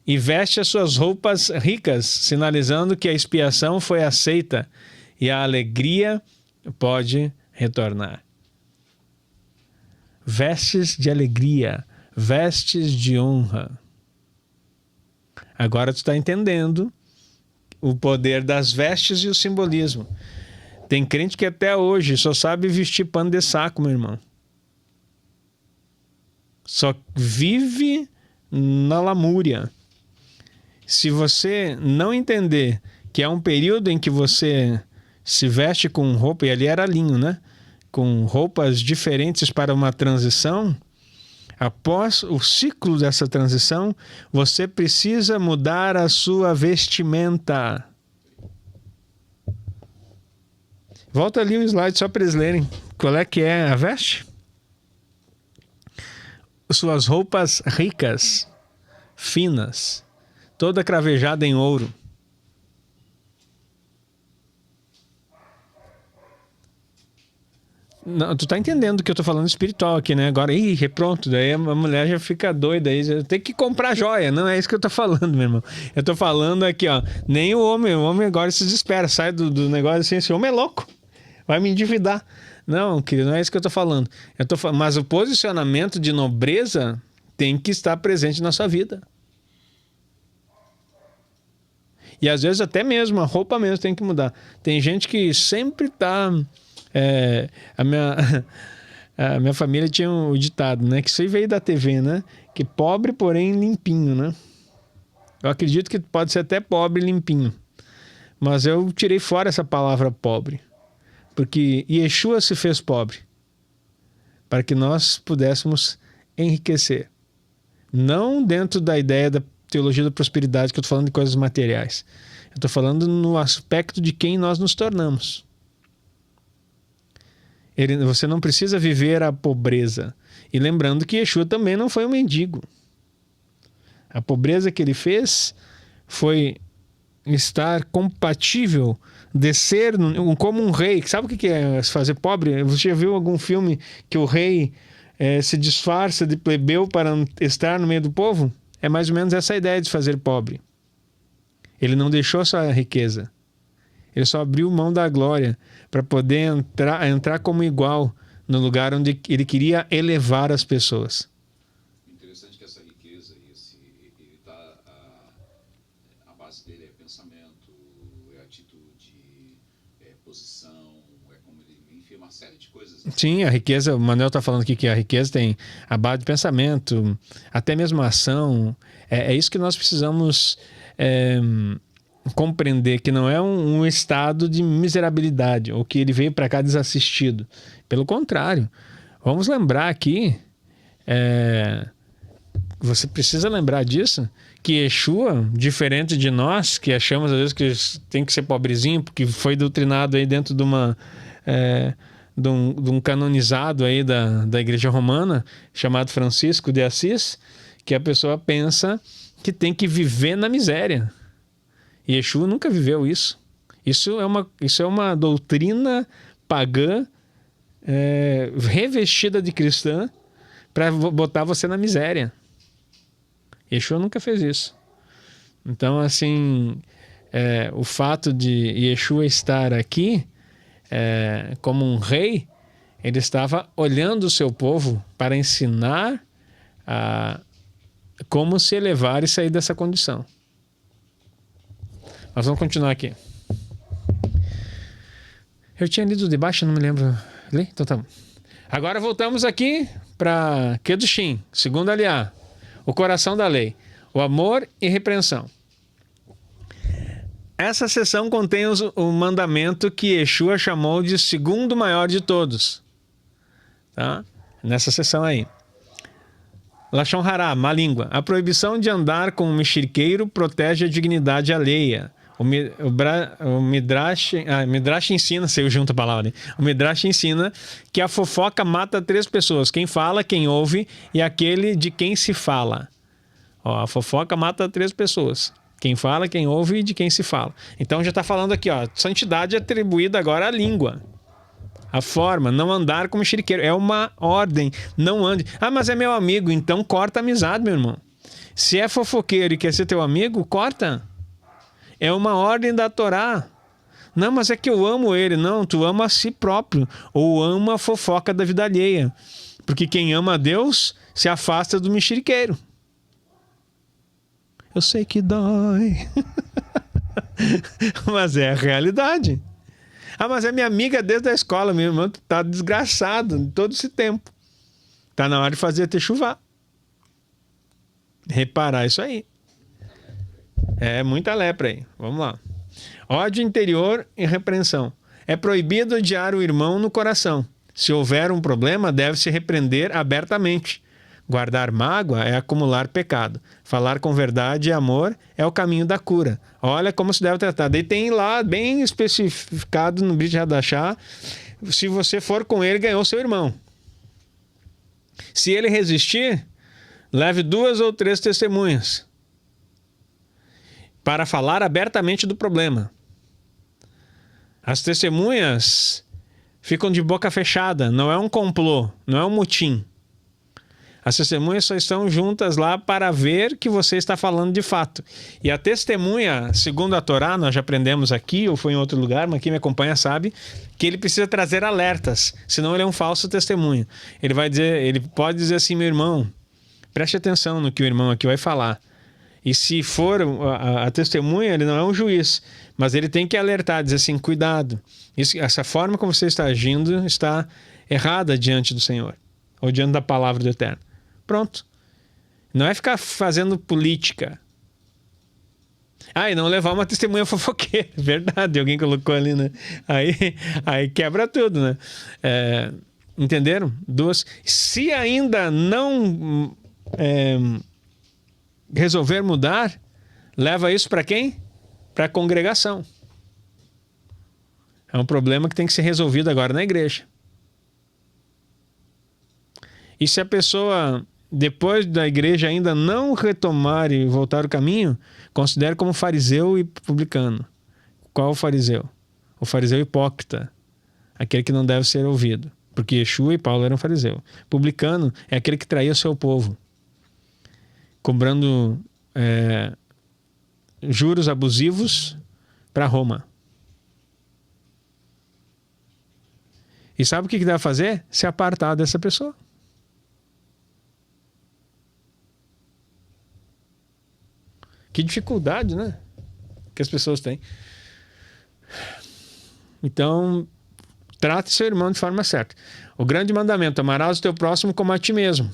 e veste as suas roupas ricas, sinalizando que a expiação foi aceita e a alegria pode retornar. Vestes de alegria, vestes de honra. Agora tu está entendendo o poder das vestes e o simbolismo. Tem crente que até hoje só sabe vestir pano de saco, meu irmão. Só vive na lamúria. Se você não entender que é um período em que você se veste com roupa, e ali era linho, né? Com roupas diferentes para uma transição, após o ciclo dessa transição, você precisa mudar a sua vestimenta. Volta ali o slide só para eles lerem. Qual é que é a veste? Suas roupas ricas, finas, toda cravejada em ouro. Não, tu tá entendendo que eu tô falando espiritual aqui, né? Agora, pronto, daí a mulher já fica doida aí, tem que comprar joia. Não é isso que eu tô falando, meu irmão. Eu tô falando aqui, ó, nem o homem agora se desespera, sai do negócio assim, esse homem é louco, vai me endividar. Não, querido, não é isso que eu tô falando. Mas o posicionamento de nobreza tem que estar presente na sua vida. E às vezes até mesmo, a roupa mesmo tem que mudar. Tem gente que sempre tá... a minha família tinha um ditado, né? Que isso aí veio da TV, né? Que pobre, porém limpinho, né? Eu acredito que pode ser até pobre limpinho. Mas eu tirei fora essa palavra pobre. Porque Yeshua se fez pobre. Para que nós pudéssemos enriquecer. Não dentro da ideia da teologia da prosperidade, que eu estou falando de coisas materiais. Eu estou falando no aspecto de quem nós nos tornamos. Você não precisa viver a pobreza. E lembrando que Yeshua também não foi um mendigo. A pobreza que ele fez foi estar compatível, descer como um rei. Sabe o que é se fazer pobre? Você já viu algum filme que o rei se disfarça de plebeu para estar no meio do povo? É mais ou menos essa a ideia de fazer pobre. Ele não deixou sua riqueza. Ele só abriu mão da glória para poder entrar como igual no lugar onde ele queria elevar as pessoas. Interessante que essa riqueza, ele tá, a base dele é pensamento, é atitude, é posição, é como ele, enfim, uma série de coisas. Sim, a riqueza, o Manuel está falando aqui que a riqueza tem a base de pensamento, até mesmo a ação. É isso que nós precisamos compreender, que não é um estado de miserabilidade, ou que ele veio para cá desassistido. Pelo contrário, vamos lembrar aqui, você precisa lembrar disso, que Yeshua, diferente de nós, que achamos às vezes que tem que ser pobrezinho, porque foi doutrinado aí dentro de de um canonizado aí da Igreja Romana, chamado Francisco de Assis, que a pessoa pensa que tem que viver na miséria. E Yeshua nunca viveu isso. Isso é uma doutrina pagã revestida de cristã para botar você na miséria. Yeshua nunca fez isso. Então, assim, o fato de Yeshua estar aqui como um rei, ele estava olhando o seu povo para ensinar como se elevar e sair dessa condição. Nós vamos continuar aqui. Eu tinha lido de baixo, não me lembro. Li? Então tá bom. Agora voltamos aqui para Kedushim, segundo aliá, o coração da lei, o amor e repreensão. Essa seção contém o mandamento que Yeshua chamou de segundo maior de todos. Tá? Nessa seção aí. Lashon Hará, má língua. A proibição de andar com um mexeriqueiro protege a dignidade alheia. O Midrash ensina, saiu junto a palavra, né? O Midrash ensina que a fofoca mata 3 pessoas: quem fala, quem ouve e aquele de quem se fala. A fofoca mata 3 pessoas: quem fala, quem ouve e de quem se fala. Então já está falando aqui, santidade atribuída agora à língua. A forma, não andar como mexeriqueiro. É uma ordem, não ande. Mas é meu amigo, então corta a amizade, meu irmão. Se é fofoqueiro e quer ser teu amigo, corta. É uma ordem da Torá. Não, mas é que eu amo ele. Não, tu ama a si próprio. Ou ama a fofoca da vida alheia. Porque quem ama a Deus se afasta do mexeriqueiro. Eu sei que dói. Mas é a realidade. Mas é minha amiga desde a escola. Meu irmão tá desgraçado todo esse tempo. Tá na hora de fazer techuvá. Reparar isso aí. É muita lepra aí. Vamos lá. Ódio interior e repreensão. É proibido odiar o irmão no coração. Se houver um problema, deve-se repreender abertamente. Guardar mágoa é acumular pecado. Falar com verdade e amor é o caminho da cura. Olha como se deve tratar. Daí tem lá bem especificado no Brit Hadashah, se você for com ele, ganhou seu irmão. Se ele resistir, leve 2 ou 3 testemunhas para falar abertamente do problema. As testemunhas ficam de boca fechada. Não é um complô, não é um motim. As testemunhas só estão juntas lá para ver que você está falando de fato. E a testemunha, segundo a Torá, nós já aprendemos aqui, ou foi em outro lugar, mas quem me acompanha sabe, que ele precisa trazer alertas, senão ele é um falso testemunho. Ele pode dizer assim, meu irmão, preste atenção no que o irmão aqui vai falar. E se for a testemunha, ele não é um juiz, mas ele tem que alertar, dizer assim, cuidado, essa forma como você está agindo está errada diante do Senhor, ou diante da palavra do Eterno. Pronto. Não é ficar fazendo política. E não levar uma testemunha fofoqueira. Verdade, alguém colocou ali, né? Aí quebra tudo, né? Entenderam? Se ainda não resolver mudar, leva isso para quem? Para a congregação. É um problema que tem que ser resolvido agora na igreja. E se a pessoa, depois da igreja, ainda não retomar e voltar o caminho, considere como fariseu e publicano. Qual o fariseu? O fariseu hipócrita. Aquele que não deve ser ouvido. Porque Yeshua e Paulo eram fariseu. Publicano é aquele que traía o seu povo. Cobrando juros abusivos para Roma. E sabe o que deve fazer? Se apartar dessa pessoa. Que dificuldade, né? Que as pessoas têm. Então, trate seu irmão de forma certa. O grande mandamento, amarás o teu próximo como a ti mesmo.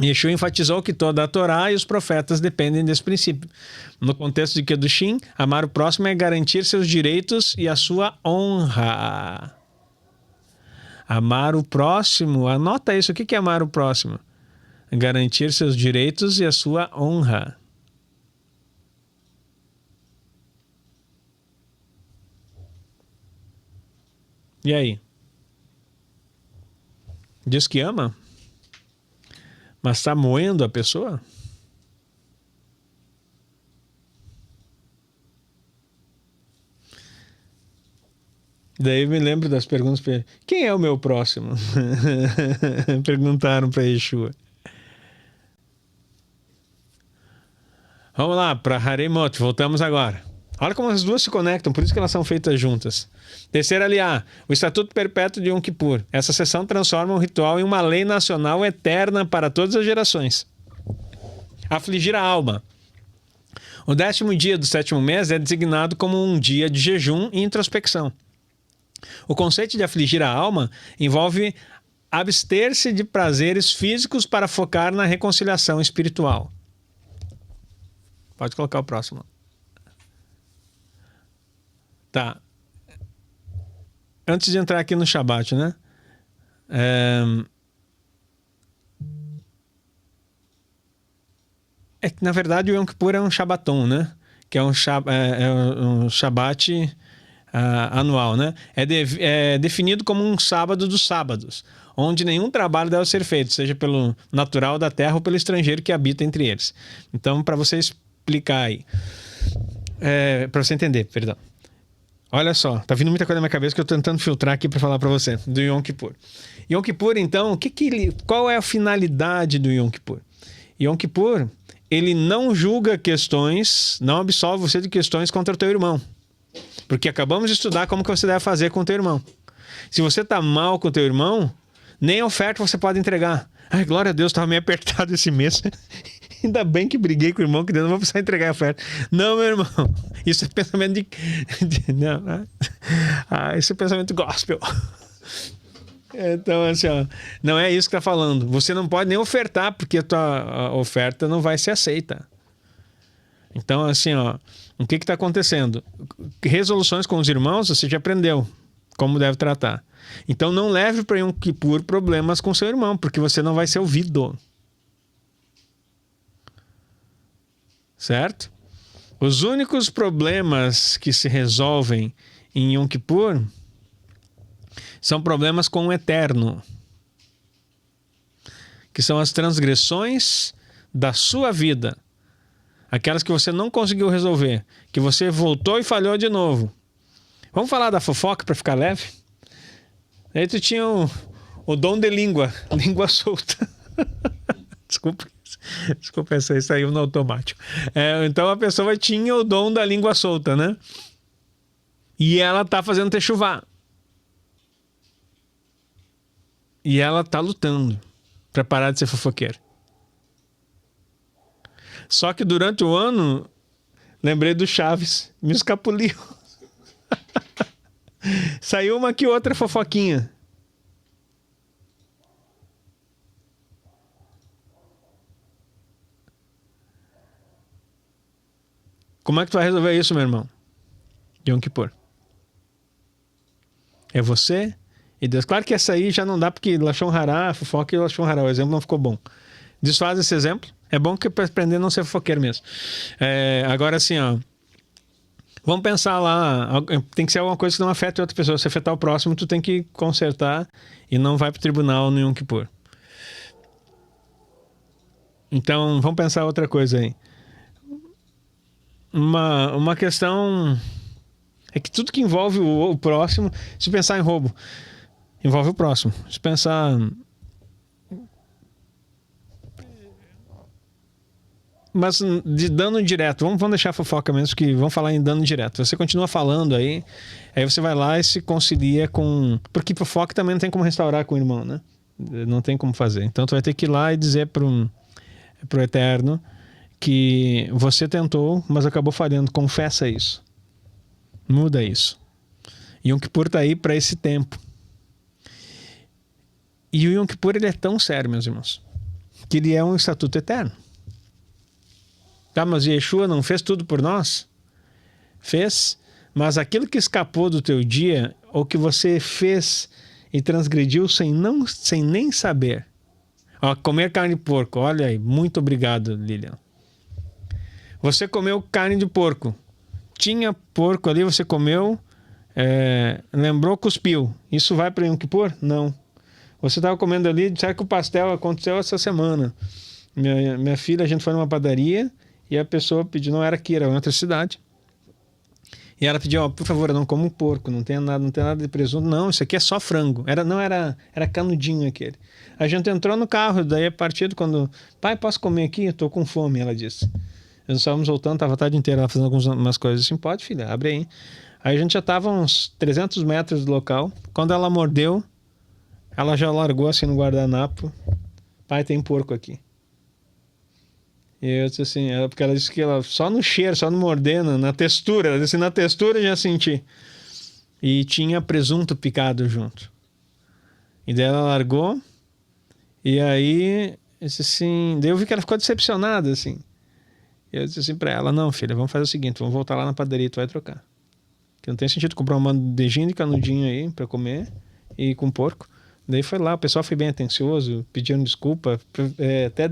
Yeshua enfatizou que toda a Torá e os profetas dependem desse princípio. No contexto de Kedushim, amar o próximo é garantir seus direitos e a sua honra. Amar o próximo, anota isso. O que é amar o próximo? Garantir seus direitos e a sua honra. E aí? Diz que ama? Mas está moendo a pessoa? Daí eu me lembro das perguntas. Quem é o meu próximo? Perguntaram para Yeshua. Vamos lá, para Haremot. Voltamos agora. Olha como as duas se conectam, por isso que elas são feitas juntas. Terceira aliá, o Estatuto Perpétuo de Yom Kippur. Essa sessão transforma o ritual em uma lei nacional eterna para todas as gerações. Afligir a alma. O 10º dia do 7º mês é designado como um dia de jejum e introspecção. O conceito de afligir a alma envolve abster-se de prazeres físicos para focar na reconciliação espiritual. Pode colocar o próximo. Tá. Antes de entrar aqui no Shabat, né? Na verdade, o Yom Kippur é um Shabbaton, né? Que é um Shabat anual, né? É definido como um sábado dos sábados, onde nenhum trabalho deve ser feito, seja pelo natural da terra ou pelo estrangeiro que habita entre eles. Então, para você explicar aí, para você entender, perdão. Olha só, tá vindo muita coisa na minha cabeça que eu tô tentando filtrar aqui para falar para você do Yom Kippur. Yom Kippur, então, qual é a finalidade do Yom Kippur? Yom Kippur, ele não julga questões, não absolve você de questões contra o teu irmão. Porque acabamos de estudar como que você deve fazer com o teu irmão. Se você tá mal com o teu irmão, nem oferta você pode entregar. Ai, glória a Deus, tava meio apertado esse mês. Ainda bem que briguei com o irmão, que Deus não vou precisar entregar a oferta. Não, meu irmão. Isso é pensamento não. Isso é pensamento gospel. Então, assim, ó, não é isso que está falando. Você não pode nem ofertar, porque a tua oferta não vai ser aceita. Então, assim, ó, o que está acontecendo? Resoluções com os irmãos, você já aprendeu como deve tratar. Então, não leve para Yom Kippur problemas com seu irmão, porque você não vai ser ouvido. Certo? Os únicos problemas que se resolvem em Yom Kippur são problemas com o eterno, que são as transgressões da sua vida, aquelas que você não conseguiu resolver, que você voltou e falhou de novo. Vamos falar da fofoca para ficar leve? Aí tu tinha o dom de língua solta. Desculpa, essa saiu no automático. Então a pessoa tinha o dom da língua solta, né? E ela tá fazendo techuvá. E ela tá lutando pra parar de ser fofoqueira. Só que durante o ano, lembrei do Chaves, me escapuliu. Saiu uma que outra fofoquinha. Como é que tu vai resolver isso, meu irmão? Yom Kippur. É você e Deus. Claro que essa aí já não dá, porque Lashon Hará, fofoca e Lashon Hará. O exemplo não ficou bom. Desfaz esse exemplo. É bom que para aprender a não ser fofoqueiro mesmo. Agora assim, ó. Vamos pensar lá. Tem que ser alguma coisa que não afete outra pessoa. Se afetar o próximo, tu tem que consertar e não vai pro tribunal no Yom Kippur. Então, vamos pensar outra coisa aí. Uma questão é que tudo que envolve o próximo, se pensar em roubo, envolve o próximo. Se pensar... Mas de dano direto, vamos deixar a fofoca mesmo, que vamos falar em dano direto. Você continua falando aí você vai lá e se concilia com... Porque fofoca também não tem como restaurar com o irmão, né? Não tem como fazer. Então tu vai ter que ir lá e dizer pro Eterno que você tentou, mas acabou falhando. Confessa isso. Muda isso. Yom Kippur tá aí para esse tempo. E o Yom Kippur, ele é tão sério, meus irmãos, que ele é um estatuto eterno. Tá, mas Yeshua não fez tudo por nós? Fez, mas aquilo que escapou do teu dia, ou que você fez e transgrediu sem nem saber. Ó, comer carne de porco, olha aí, muito obrigado, Lilian. Você comeu carne de porco. Tinha porco ali, você comeu, lembrou, cuspiu. Isso vai para Yom Kippur? Não. Você estava comendo ali, sabe que o pastel aconteceu essa semana. Minha filha, a gente foi numa padaria e a pessoa pediu, não era aqui, era em outra cidade. E ela pediu, por favor, eu não como porco, não tem nada de presunto. Não, isso aqui é só frango. Era canudinho aquele. A gente entrou no carro, daí a partir de quando... Pai, posso comer aqui? Eu tô com fome, ela disse. Nós estávamos voltando, estava a tarde inteira fazendo algumas coisas assim. Pode, filha, abre aí. Aí a gente já estava uns 300 metros do local. Quando ela mordeu, ela já largou assim no guardanapo. Pai, tem porco aqui. E eu disse assim, porque ela disse que ela só no cheiro, só no morder, na textura, ela disse, na textura eu já senti. E tinha presunto picado junto. E daí ela largou, e aí, eu disse assim, daí eu vi que ela ficou decepcionada, assim. E eu disse assim pra ela, não, filha, vamos fazer o seguinte, vamos voltar lá na padaria e tu vai trocar. Que não tem sentido comprar uma bandejinha de canudinho aí pra comer, e com porco. Daí foi lá, o pessoal foi bem atencioso, pediram desculpa, até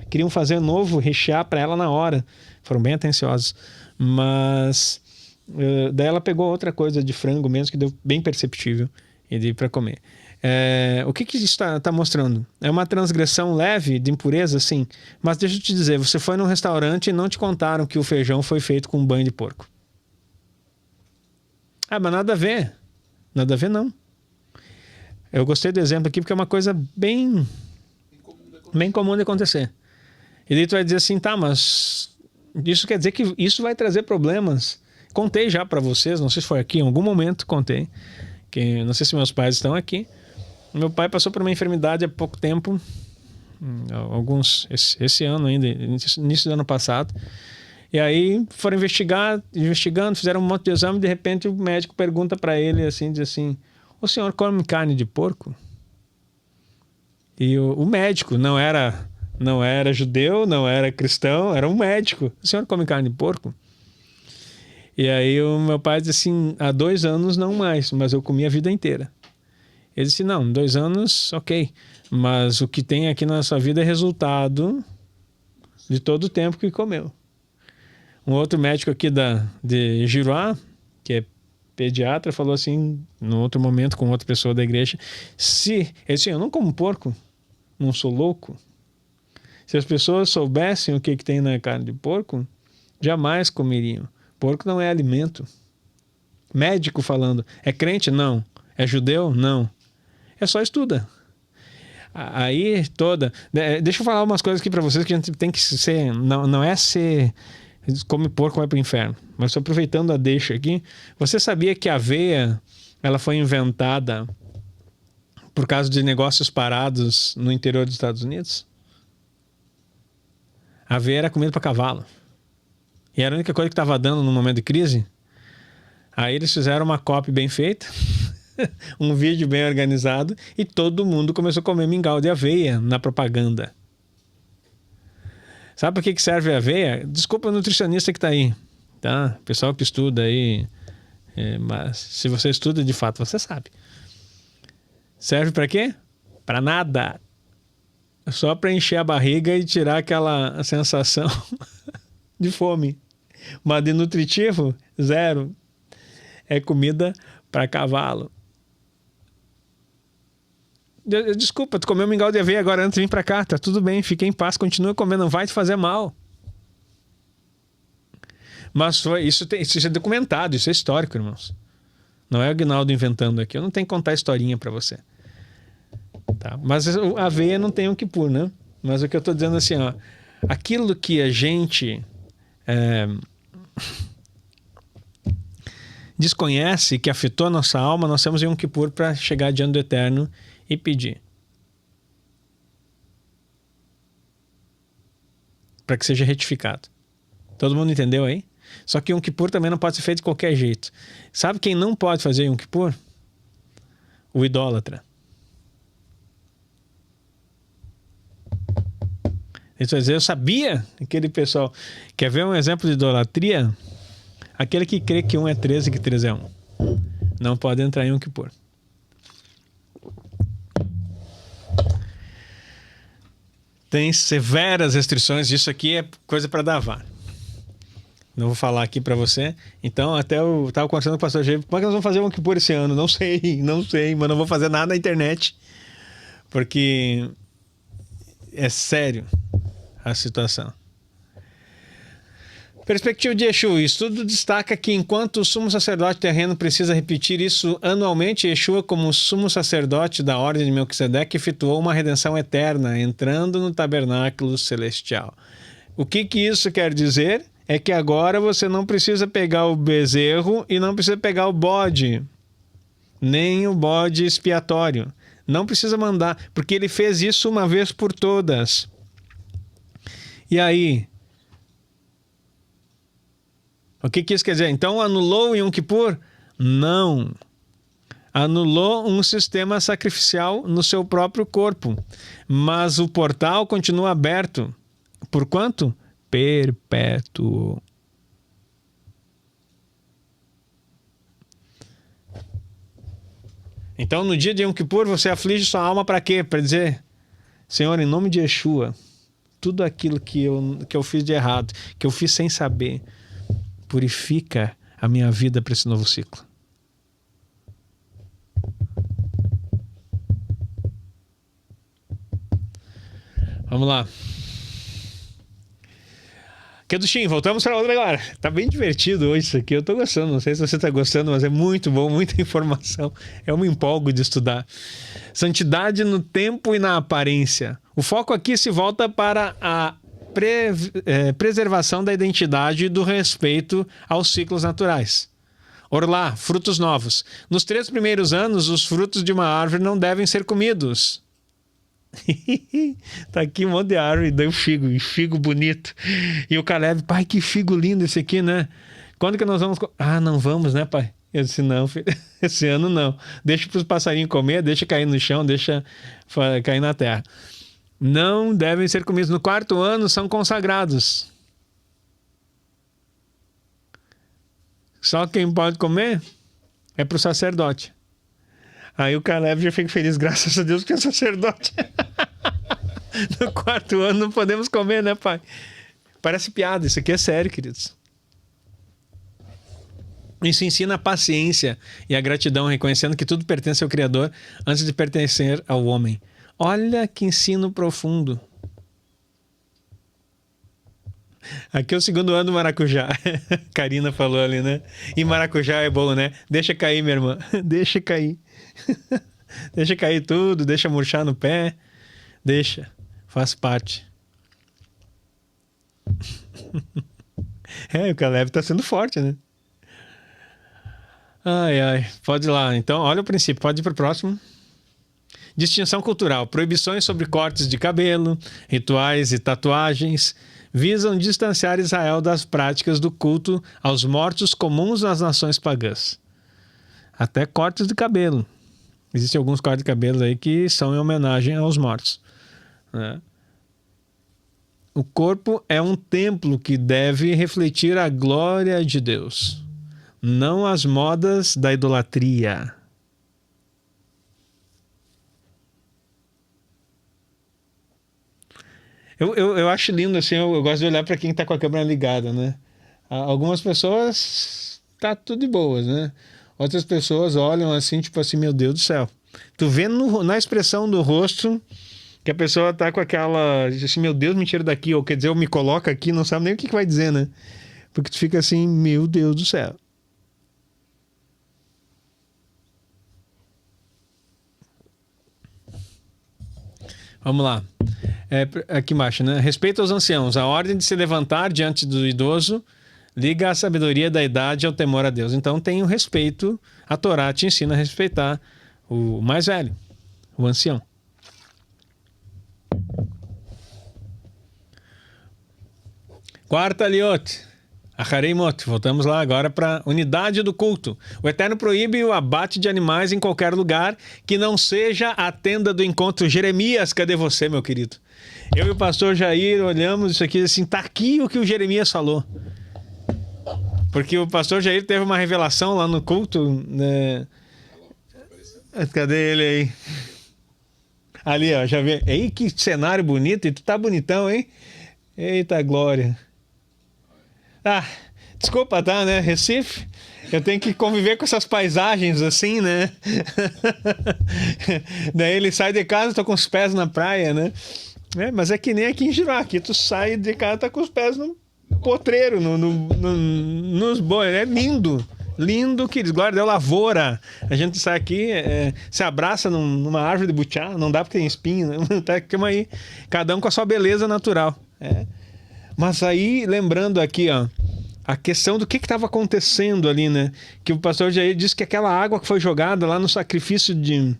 queriam fazer novo, rechear para ela na hora, foram bem atenciosos, mas daí ela pegou outra coisa de frango mesmo, que deu bem perceptível, e deu para comer. O que isso está mostrando? É uma transgressão leve de impureza, sim, mas deixa eu te dizer, você foi num restaurante e não te contaram que o feijão foi feito com banho de porco. Mas nada a ver não. Eu gostei do exemplo aqui porque é uma coisa bem comum de acontecer. E daí tu vai dizer assim, tá, mas isso quer dizer que isso vai trazer problemas. Contei já para vocês, não sei se foi aqui, em algum momento contei, que não sei se meus pais estão aqui. Meu pai passou por uma enfermidade há pouco tempo, esse ano ainda, início do ano passado. E aí foram investigando, fizeram um monte de exame, de repente o médico pergunta para ele assim, diz assim, o senhor come carne de porco? E o médico não era judeu, não era cristão, era um médico. O senhor come carne de porco? E aí o meu pai disse assim, há 2 anos não mais, mas eu comi a vida inteira. Ele disse, não, 2 anos, ok. Mas o que tem aqui na sua vida é resultado de todo o tempo que comeu. Um outro médico aqui de Giruá, que é pediatra, falou assim, no outro momento com outra pessoa da igreja, ele disse, eu não como porco, não sou louco. Se as pessoas soubessem o que tem na carne de porco, jamais comeriam. Porco não é alimento. Médico falando, é crente? Não. É judeu? Não. É só estuda. Aí toda... Deixa eu falar umas coisas aqui para vocês que a gente tem que ser... Não é ser... Come porco, vai pro inferno. Mas estou aproveitando a deixa aqui. Você sabia que a aveia, ela foi inventada por causa de negócios parados no interior dos Estados Unidos? A aveia era comida para cavalo. E era a única coisa que estava dando no momento de crise. Aí eles fizeram uma copy bem feita, um vídeo bem organizado, e todo mundo começou a comer mingau de aveia na propaganda. Sabe por que serve a aveia? Desculpa o nutricionista que está aí, tá? Pessoal que estuda aí, mas se você estuda de fato, você sabe. Serve para quê? Para nada. Só para encher a barriga e tirar aquela sensação de fome. Mas de nutritivo, zero. É comida para cavalo. Desculpa, tu comeu mingau de aveia agora antes de vir para cá. Tá tudo bem, fica em paz, continua comendo, não vai te fazer mal. Mas isso é documentado, isso é histórico, irmãos. Não é o Aguinaldo inventando aqui. Eu não tenho que contar historinha para você. Tá? Mas a aveia não tem o que pôr, né? Mas o que eu tô dizendo assim, ó, aquilo que a gente desconhece, que afetou a nossa alma, nós temos Yom Kippur para chegar diante do Eterno e pedir. Para que seja retificado. Todo mundo entendeu aí? Só que Yom Kippur também não pode ser feito de qualquer jeito. Sabe quem não pode fazer Yom Kippur? O idólatra. Eu sabia aquele pessoal. Quer ver um exemplo de idolatria? Aquele que crê que 1 é 13 e que 3 é 1. Não pode entrar em Yom Kippur. Tem severas restrições. Isso aqui é coisa para dar vara. Não vou falar aqui para você. Então, até eu estava conversando com o pastor Jair. Como é que nós vamos fazer Yom Kippur esse ano? Não sei, mas não vou fazer nada na internet. Porque é sério a situação. Perspectiva de Yeshua. O estudo destaca que enquanto o sumo sacerdote terreno precisa repetir isso anualmente, Yeshua, como sumo sacerdote da ordem de Melquisedeque, efetuou uma redenção eterna, entrando no tabernáculo celestial. O que isso quer dizer? É que agora você não precisa pegar o bezerro e não precisa pegar o bode, nem o bode expiatório. Não precisa mandar, porque ele fez isso uma vez por todas. E aí? O que isso quer dizer? Então anulou o Yom Kippur? Não. Anulou um sistema sacrificial no seu próprio corpo. Mas o portal continua aberto. Por quanto? Perpétuo. Então no dia de Yom Kippur você aflige sua alma para quê? Para dizer, Senhor, em nome de Yeshua, tudo aquilo que eu fiz de errado, que eu fiz sem saber, purifica a minha vida para esse novo ciclo. Vamos lá. Kedushim, voltamos para outra agora. Tá bem divertido hoje isso aqui. Eu tô gostando. Não sei se você tá gostando, mas é muito bom, muita informação. Eu me empolgo de estudar. Santidade no tempo e na aparência. O foco aqui se volta para a preservação da identidade e do respeito aos ciclos naturais. Orlá, frutos novos. Nos 3 primeiros anos, os frutos de uma árvore não devem ser comidos. Tá aqui um monte de árvore, deu figo bonito. E o Caleb, pai, que figo lindo esse aqui, né? Quando que nós vamos... não vamos, né, pai? Eu disse, não, filho, esse ano não. Deixa para os passarinhos comer, deixa cair no chão, deixa cair na terra. Não devem ser comidos. No 4º ano são consagrados. Só quem pode comer é para o sacerdote. Aí o Caleb já fica feliz, graças a Deus que é sacerdote. No 4º ano não podemos comer, né, pai? Parece piada, isso aqui é sério, queridos. Isso ensina a paciência e a gratidão, reconhecendo que tudo pertence ao Criador antes de pertencer ao homem. Olha que ensino profundo. Aqui é o 2º ano do maracujá. Karina falou ali, né? E maracujá é bom, né? Deixa cair, minha irmã. Deixa cair. Deixa cair tudo, deixa murchar no pé. Deixa. Faz parte. O Caleb tá sendo forte, né? Ai, ai. Pode ir lá. Então, olha o princípio. Pode ir pro próximo. Distinção cultural. Proibições sobre cortes de cabelo, rituais e tatuagens visam distanciar Israel das práticas do culto aos mortos comuns nas nações pagãs. Até cortes de cabelo. Existem alguns cortes de cabelo aí que são em homenagem aos mortos, né? O corpo é um templo que deve refletir a glória de Deus, não as modas da idolatria. Eu acho lindo, assim, eu gosto de olhar para quem está com a câmera ligada, né? Algumas pessoas tá tudo de boas, né? Outras pessoas olham assim, tipo assim, meu Deus do céu. Tu vê na expressão do rosto que a pessoa tá com aquela, assim, meu Deus, me tira daqui, ou quer dizer, eu me coloco aqui, não sabe nem o que vai dizer, né? Porque tu fica assim, meu Deus do céu. Vamos lá. Aqui embaixo, né? Respeito aos anciãos. A ordem de se levantar diante do idoso liga a sabedoria da idade ao temor a Deus. Então tem o respeito. A Torá te ensina a respeitar o mais velho, o ancião. Quarta aliot. Achareimot. Voltamos lá agora para unidade do culto. O Eterno proíbe o abate de animais em qualquer lugar que não seja a tenda do encontro. Jeremias, cadê você, meu querido? Eu e o pastor Jair olhamos isso aqui assim, tá aqui o que o Jeremias falou. Porque o pastor Jair teve uma revelação lá no culto, né? Cadê ele aí? Ali, ó, já vê. Ei, que cenário bonito, e tu tá bonitão, hein? Eita glória. Ah, desculpa, tá, né? Recife, eu tenho que conviver com essas paisagens assim, né? Daí ele sai de casa, tá com os pés na praia, né? Mas é que nem aqui em Giroá, aqui tu sai de casa, tá com os pés no potreiro, nos bois, é lindo. Lindo, que glória, deu lavoura. A gente sai aqui, se abraça numa árvore de butiá, não dá porque tem espinho, né? Tá aí, cada um com a sua beleza natural. Mas aí, lembrando aqui, ó, a questão do que estava acontecendo ali, né? Que o pastor Jair disse que aquela água que foi jogada lá no sacrifício de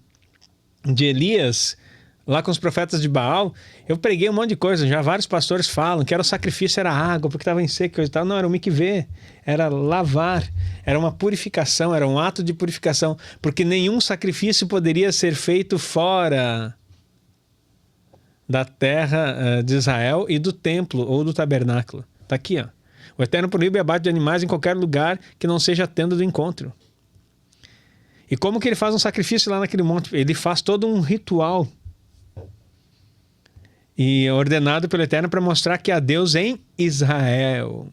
Elias, lá com os profetas de Baal, eu preguei um monte de coisa, já vários pastores falam que era o sacrifício, era água, porque estava em seco e tal. Não, era um mikvê, era lavar, era uma purificação, era um ato de purificação, porque nenhum sacrifício poderia ser feito fora da terra de Israel e do templo ou do tabernáculo. Tá aqui, ó. O Eterno proíbe o abate de animais em qualquer lugar que não seja a tenda do encontro. E como que ele faz um sacrifício lá naquele monte? Ele faz todo um ritual e ordenado pelo Eterno para mostrar que há Deus em Israel.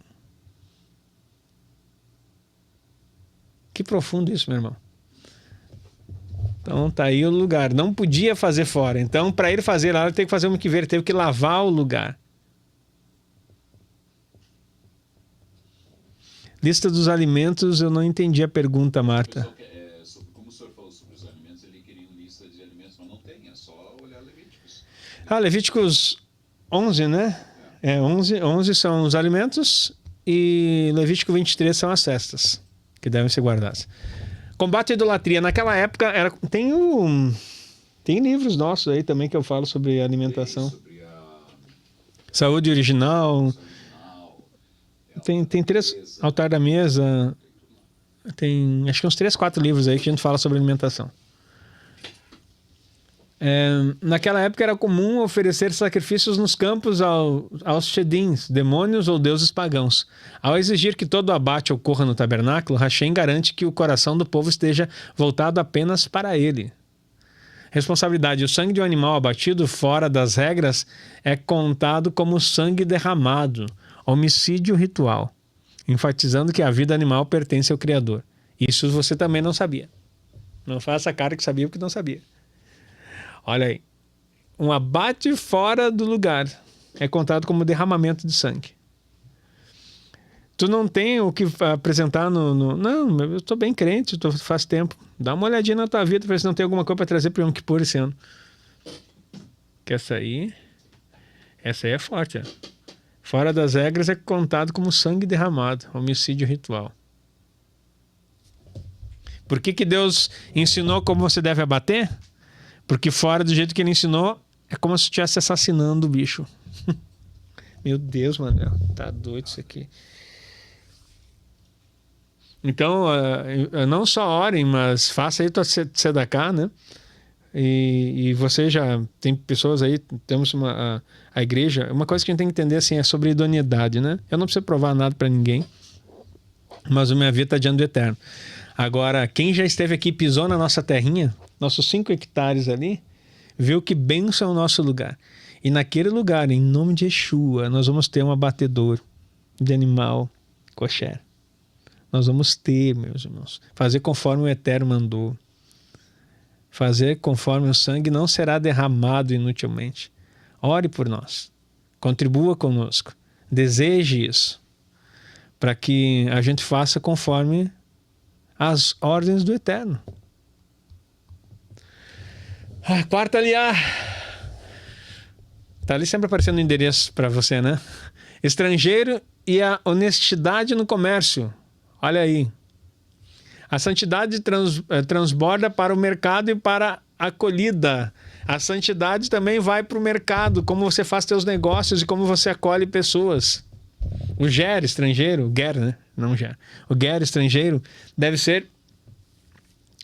Que profundo isso, meu irmão. Então tá aí o lugar. Não podia fazer fora. Então, para ele fazer lá, ele teve que fazer um mikvê, ele teve que lavar o lugar. Lista dos alimentos, eu não entendi a pergunta, Marta. Como o senhor falou sobre os alimentos, ele queria uma lista de alimentos, mas não tem, é só olhar Levíticos. Levíticos 11, né? 11 são os alimentos e Levítico 23 são as festas que devem ser guardadas. Combate à idolatria. Naquela época, tem livros nossos aí também que eu falo sobre alimentação. Sobre Saúde original. Tem 3, Altar da Mesa, tem acho que uns 3, 4 livros aí que a gente fala sobre alimentação. Naquela época era comum oferecer sacrifícios nos campos aos shedins, demônios ou deuses pagãos. Ao exigir que todo abate ocorra no tabernáculo, Hashem garante que o coração do povo esteja voltado apenas para ele. Responsabilidade. O sangue de um animal abatido fora das regras é contado como sangue derramado, homicídio ritual, enfatizando que a vida animal pertence ao Criador. Isso você também não sabia. Não faça cara que sabia porque não sabia. Olha aí. Um abate fora do lugar é contado como derramamento de sangue. Tu não tem o que apresentar no... Não, eu estou bem crente, faz tempo. Dá uma olhadinha na tua vida para ver se não tem alguma coisa para trazer para o Yom Kippur esse ano. Que essa aí é forte. Ó. Fora das regras é contado como sangue derramado, homicídio ritual. Por que Deus ensinou como você deve abater? Porque fora do jeito que ele ensinou, é como se estivesse assassinando o bicho. Meu Deus, mano, tá doido isso aqui. Então, não só orem, mas faça aí tua tzedakah, né? E você já tem pessoas aí, temos a igreja, uma coisa que a gente tem que entender assim, é sobre idoneidade, né? Eu não preciso provar nada para ninguém, mas a minha vida está diante do eterno. Agora, quem já esteve aqui e pisou na nossa terrinha, nossos 5 hectares ali, viu que bênção é o nosso lugar. E naquele lugar, em nome de Yeshua, nós vamos ter um abatedor de animal kosher. Nós vamos ter, meus irmãos, fazer conforme o Eterno mandou. Fazer conforme o sangue não será derramado inutilmente. Ore por nós. Contribua conosco. Deseje isso. Para que a gente faça conforme as ordens do Eterno. Quarta aliá. Está ali sempre aparecendo o endereço para você, né? Estrangeiro e a honestidade no comércio. Olha aí. A santidade transborda para o mercado e para a colhida. A santidade também vai para o mercado, como você faz seus negócios e como você acolhe pessoas. O ger estrangeiro, o ger, né? Não ger. O ger estrangeiro deve ser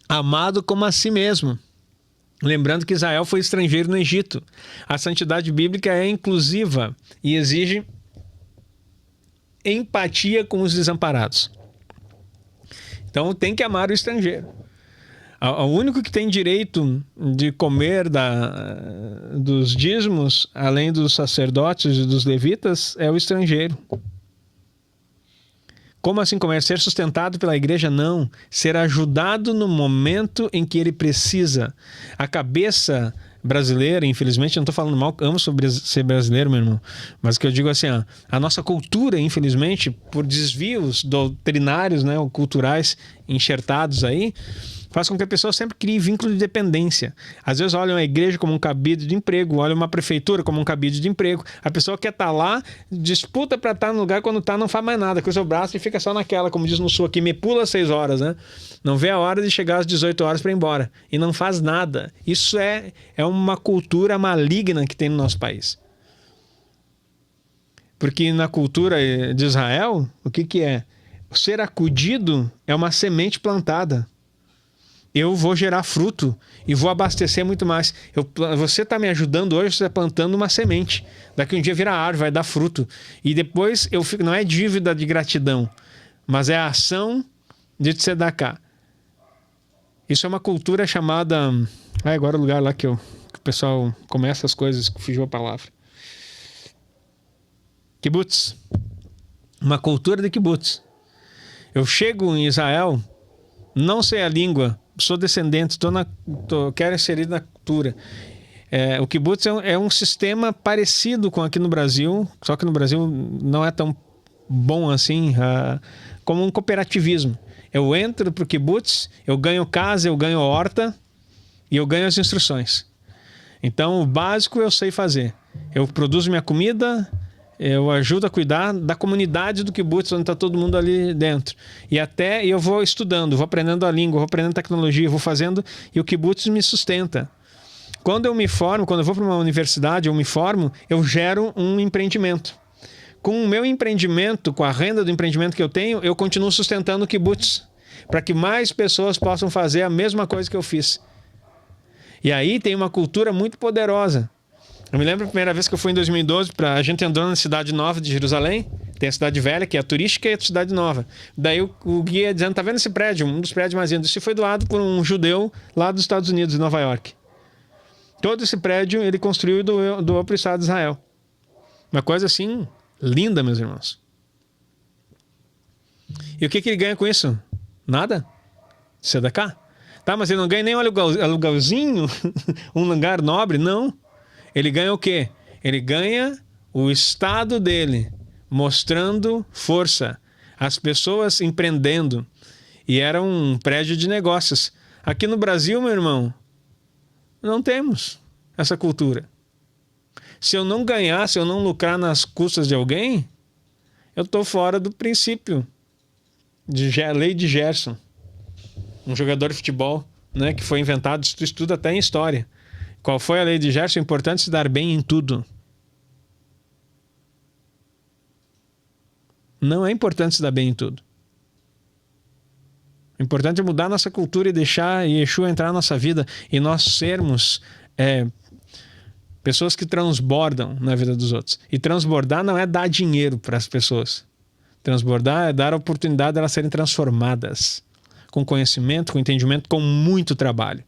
amado como a si mesmo. Lembrando que Israel foi estrangeiro no Egito. A santidade bíblica é inclusiva e exige empatia com os desamparados. Então tem que amar o estrangeiro. O único que tem direito de comer dos dízimos, além dos sacerdotes e dos levitas, é o estrangeiro. Como assim comer? Ser sustentado pela igreja? Não. Ser ajudado no momento em que ele precisa. A cabeça brasileira, infelizmente, eu não estou falando mal, amo ser brasileiro, meu irmão, mas o que eu digo assim, a nossa cultura, infelizmente, por desvios doutrinários, né, ou culturais enxertados aí, faz com que a pessoa sempre crie vínculo de dependência. Às vezes olham a igreja como um cabide de emprego, olham uma prefeitura como um cabide de emprego. A pessoa quer estar lá, disputa para estar no lugar, quando está não faz mais nada, cruza o braço e fica só naquela, como diz no sul aqui, me pula às 6 horas, né? Não vê a hora de chegar às 18 horas para ir embora. E não faz nada. Isso é uma cultura maligna que tem no nosso país. Porque na cultura de Israel, o que é? Ser acudido é uma semente plantada. Eu vou gerar fruto e vou abastecer muito mais. Você está me ajudando hoje, você está plantando uma semente. Daqui um dia vira árvore, vai dar fruto. E depois não é dívida de gratidão, mas é a ação de tzedakah. Isso é uma cultura chamada... agora é o lugar lá que o pessoal começa as coisas, que fugiu a palavra. Kibbutz. Uma cultura de kibbutz. Eu chego em Israel, não sei a língua, sou descendente, quero inserir na cultura. O kibbutz é um sistema parecido com aqui no Brasil, só que no Brasil não é tão bom assim, como um cooperativismo. Eu entro para o kibbutz, eu ganho casa, eu ganho horta e eu ganho as instruções. Então o básico eu sei fazer. Eu produzo minha comida, eu ajudo a cuidar da comunidade do kibbutz, onde está todo mundo ali dentro. E eu vou estudando, vou aprendendo a língua, vou aprendendo tecnologia, vou fazendo, e o kibbutz me sustenta. Quando eu me formo, quando eu vou para uma universidade, eu me formo, eu gero um empreendimento. Com o meu empreendimento, com a renda do empreendimento que eu tenho, eu continuo sustentando o kibbutz, para que mais pessoas possam fazer a mesma coisa que eu fiz. E aí tem uma cultura muito poderosa. Eu me lembro a primeira vez que eu fui em 2012, a gente andou na cidade nova de Jerusalém, tem a cidade velha, que é a turística, e a cidade nova. Daí o guia dizendo, tá vendo esse prédio? Um dos prédios mais lindos. Isso foi doado por um judeu lá dos Estados Unidos, de Nova York. Todo esse prédio ele construiu e doou para o Estado de Israel. Uma coisa assim, linda, meus irmãos. E o que ele ganha com isso? Nada. Tzedakah. Tá, mas ele não ganha nem um aluguelzinho, um lugar nobre? Não. Ele ganha o quê? Ele ganha o estado dele, mostrando força. as pessoas empreendendo. E era um prédio de negócios. Aqui no Brasil, meu irmão, não temos essa cultura. Se eu não ganhar, se eu não lucrar nas custas de alguém, eu estou fora do princípio de lei de Gerson. Um jogador de futebol, né, que foi inventado, isso tu estuda até em história. Qual foi a lei de Gerson? É importante se dar bem em tudo. Não é importante se dar bem em tudo. O importante é mudar nossa cultura e deixar Yeshua entrar na nossa vida e nós sermos pessoas que transbordam na vida dos outros. E transbordar não é dar dinheiro para as pessoas. Transbordar é dar a oportunidade de elas serem transformadas com conhecimento, com entendimento, com muito trabalho.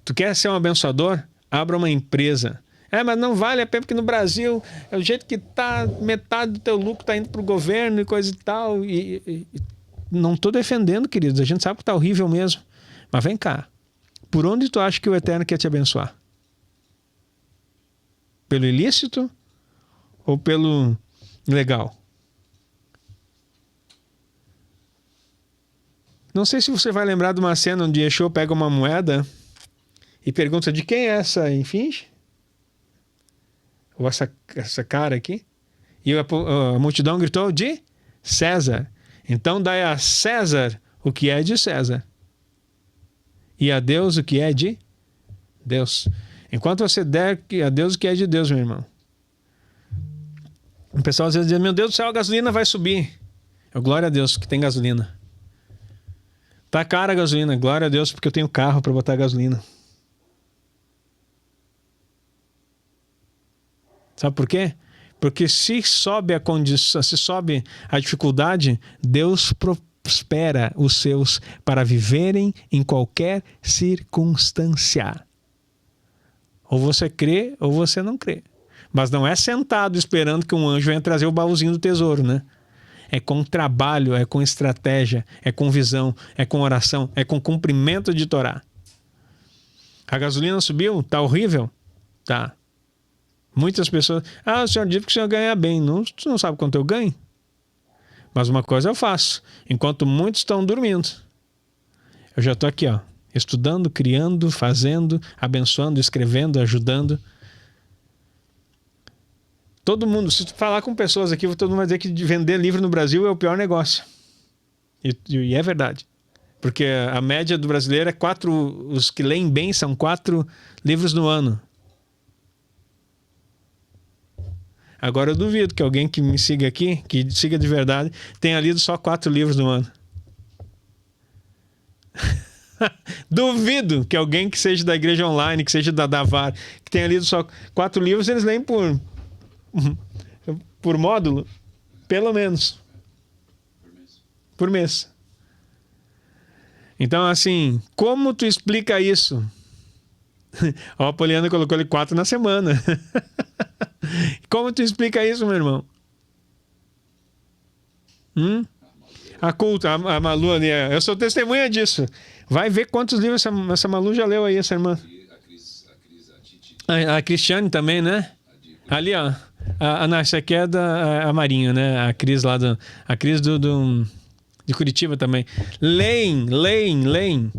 Tu quer ser um abençoador? Abra uma empresa. Mas não vale a pena porque no Brasil é o jeito que tá, metade do teu lucro tá indo pro governo e coisa e tal. E não tô defendendo, queridos. A gente sabe que tá horrível mesmo. Mas vem cá. Por onde tu acha que o Eterno quer te abençoar? Pelo ilícito ou pelo legal? Não sei se você vai lembrar de uma cena onde Yeshua pega uma moeda e pergunta de quem é essa esfinge? Ou essa cara aqui? E a multidão gritou de César. Então dai a César o que é de César. E a Deus o que é de Deus. Enquanto você der a Deus o que é de Deus, meu irmão. O pessoal às vezes diz, meu Deus do céu, a gasolina vai subir. Glória a Deus que tem gasolina. Tá cara a gasolina, glória a Deus porque eu tenho carro para botar gasolina. Sabe por quê? Porque se sobe a condição, se sobe a dificuldade, Deus prospera os seus para viverem em qualquer circunstância. Ou você crê ou você não crê. Mas não é sentado esperando que um anjo venha trazer o baúzinho do tesouro, né? É com trabalho, é com estratégia, é com visão, é com oração, é com cumprimento de Torá. A gasolina subiu? Tá horrível? Tá. Muitas pessoas... o senhor disse que o senhor ganha bem. Não, tu não sabe quanto eu ganho? Mas uma coisa eu faço. Enquanto muitos estão dormindo, eu já estou aqui, ó, estudando, criando, fazendo, abençoando, escrevendo, ajudando. Todo mundo, se tu falar com pessoas aqui, todo mundo vai dizer que vender livro no Brasil é o pior negócio. E é verdade. Porque a média do brasileiro é 4... Os que leem bem são 4 livros no ano. Agora eu duvido que alguém que me siga aqui, que siga de verdade, tenha lido só 4 livros no ano. Duvido que alguém que seja da igreja online, que seja da Davar, que tenha lido só 4 livros, eles leem por módulo, pelo menos. Por mês. Então, assim, como tu explica isso? Ó, a Poliana colocou ali 4 na semana. Como tu explica isso, meu irmão? A Malu ali, eu sou testemunha disso. Vai ver quantos livros essa Malu já leu aí, essa irmã. A Cristiane também, né? Ali, ó. Essa aqui é a Marinho, né? A Cris lá a Cris de Curitiba também. Leem.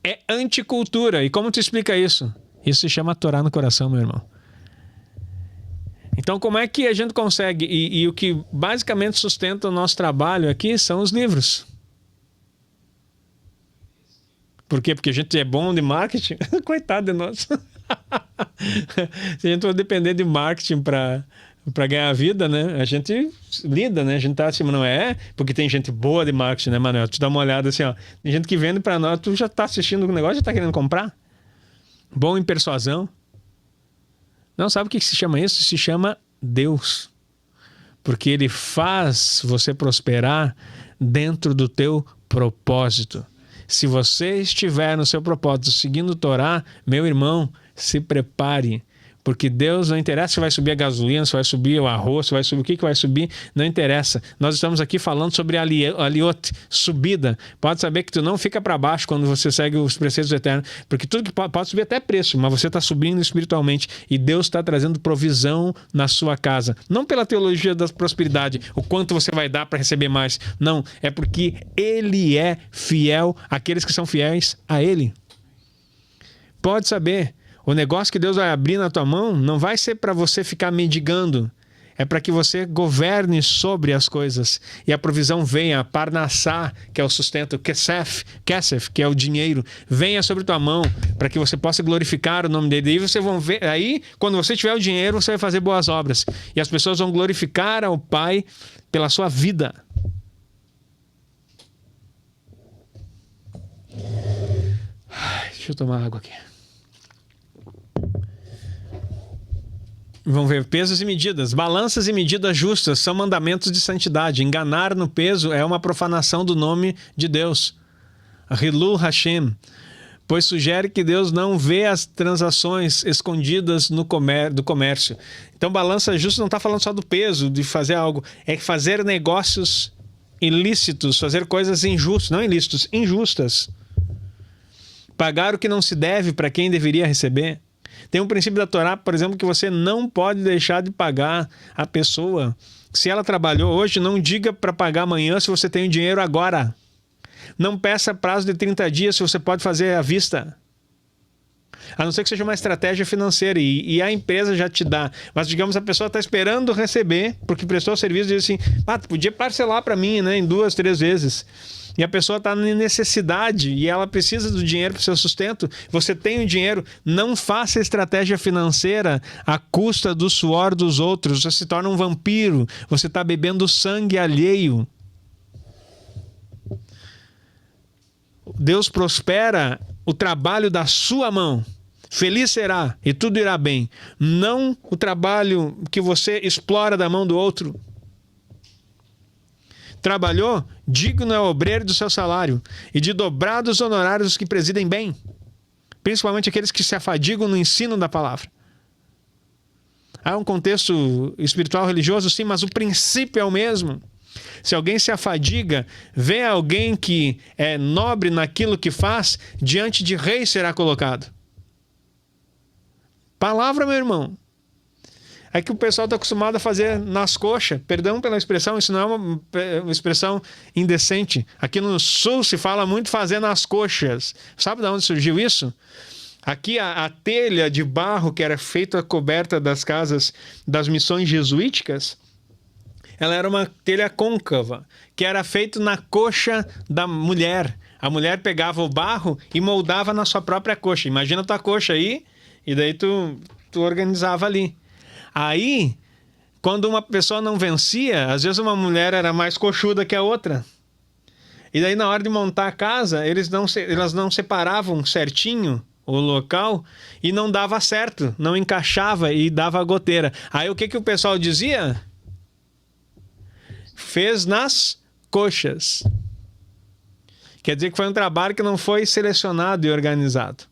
É anticultura. E como tu explica isso? Isso se chama Torá no coração, meu irmão. Então, como é que a gente consegue? E o que basicamente sustenta o nosso trabalho aqui são os livros. Por quê? Porque a gente é bom de marketing? Coitado de nós. Se a gente for depender de marketing para ganhar a vida, né? A gente lida, né? A gente tá assim, não é? Porque tem gente boa de marketing, né, Manuel? Tu dá uma olhada assim, ó. Tem gente que vende para nós, tu já tá assistindo o negócio, já tá querendo comprar. Bom em persuasão. Não, sabe o que se chama isso? Se chama Deus. Porque Ele faz você prosperar dentro do teu propósito. Se você estiver no seu propósito seguindo o Torá, meu irmão, se prepare, Porque Deus não interessa se vai subir a gasolina, se vai subir o arroz, se vai subir o que vai subir, não interessa. Nós estamos aqui falando sobre aliot, subida. Pode saber que tu não fica para baixo quando você segue os preceitos eternos, porque tudo que pode subir até preço, mas você está subindo espiritualmente e Deus está trazendo provisão na sua casa. Não pela teologia da prosperidade, o quanto você vai dar para receber mais. Não, é porque Ele é fiel àqueles que são fiéis a Ele. Pode saber, o negócio que Deus vai abrir na tua mão não vai ser para você ficar mendigando, é para que você governe sobre as coisas e a provisão venha, parnassá, que é o sustento, kesef, que é o dinheiro, venha sobre tua mão para que você possa glorificar o nome dele. E vocês vão ver, aí quando você tiver o dinheiro, você vai fazer boas obras e as pessoas vão glorificar ao Pai pela sua vida. Deixa eu tomar água aqui. Vamos ver, pesos e medidas. Balanças e medidas justas são mandamentos de santidade. Enganar no peso é uma profanação do nome de Deus. Hilul Hashem. Pois sugere que Deus não vê as transações escondidas do comércio. Então, balança justa não está falando só do peso, de fazer algo. É fazer negócios ilícitos, fazer coisas injustas, não ilícitos, injustas. Pagar o que não se deve para quem deveria receber. Tem um princípio da Torá, por exemplo, que você não pode deixar de pagar a pessoa. Se ela trabalhou hoje, não diga para pagar amanhã se você tem o dinheiro agora. Não peça prazo de 30 dias se você pode fazer à vista. A não ser que seja uma estratégia financeira e a empresa já te dá. Mas, digamos, a pessoa está esperando receber, porque prestou o serviço e diz assim, tu podia parcelar para mim, né, em 2, 3 vezes. E a pessoa está em necessidade e ela precisa do dinheiro para o seu sustento. Você tem o dinheiro, não faça estratégia financeira à custa do suor dos outros. Você se torna um vampiro, você está bebendo sangue alheio. Deus prospera o trabalho da sua mão. Feliz será e tudo irá bem. Não o trabalho que você explora da mão do outro. Trabalhou, digno é o obreiro do seu salário, e de dobrados honorários os que presidem bem, principalmente aqueles que se afadigam no ensino da palavra. Há um contexto espiritual religioso, sim, mas o princípio é o mesmo. Se alguém se afadiga, vê alguém que é nobre naquilo que faz, diante de rei será colocado. Palavra, meu irmão. É que o pessoal está acostumado a fazer nas coxas. Perdão pela expressão, isso não é uma expressão indecente. Aqui no sul se fala muito fazer nas coxas. Sabe de onde surgiu isso? Aqui a telha de barro que era feita coberta das casas das missões jesuíticas, ela era uma telha côncava, que era feita na coxa da mulher. A mulher pegava o barro e moldava na sua própria coxa. Imagina a tua coxa aí, e daí tu organizava ali. Aí, quando uma pessoa não vencia, às vezes uma mulher era mais coxuda que a outra. E daí, na hora de montar a casa, elas não separavam certinho o local e não dava certo, não encaixava e dava goteira. Aí, o que o pessoal dizia? Fez nas coxas. Quer dizer que foi um trabalho que não foi selecionado e organizado.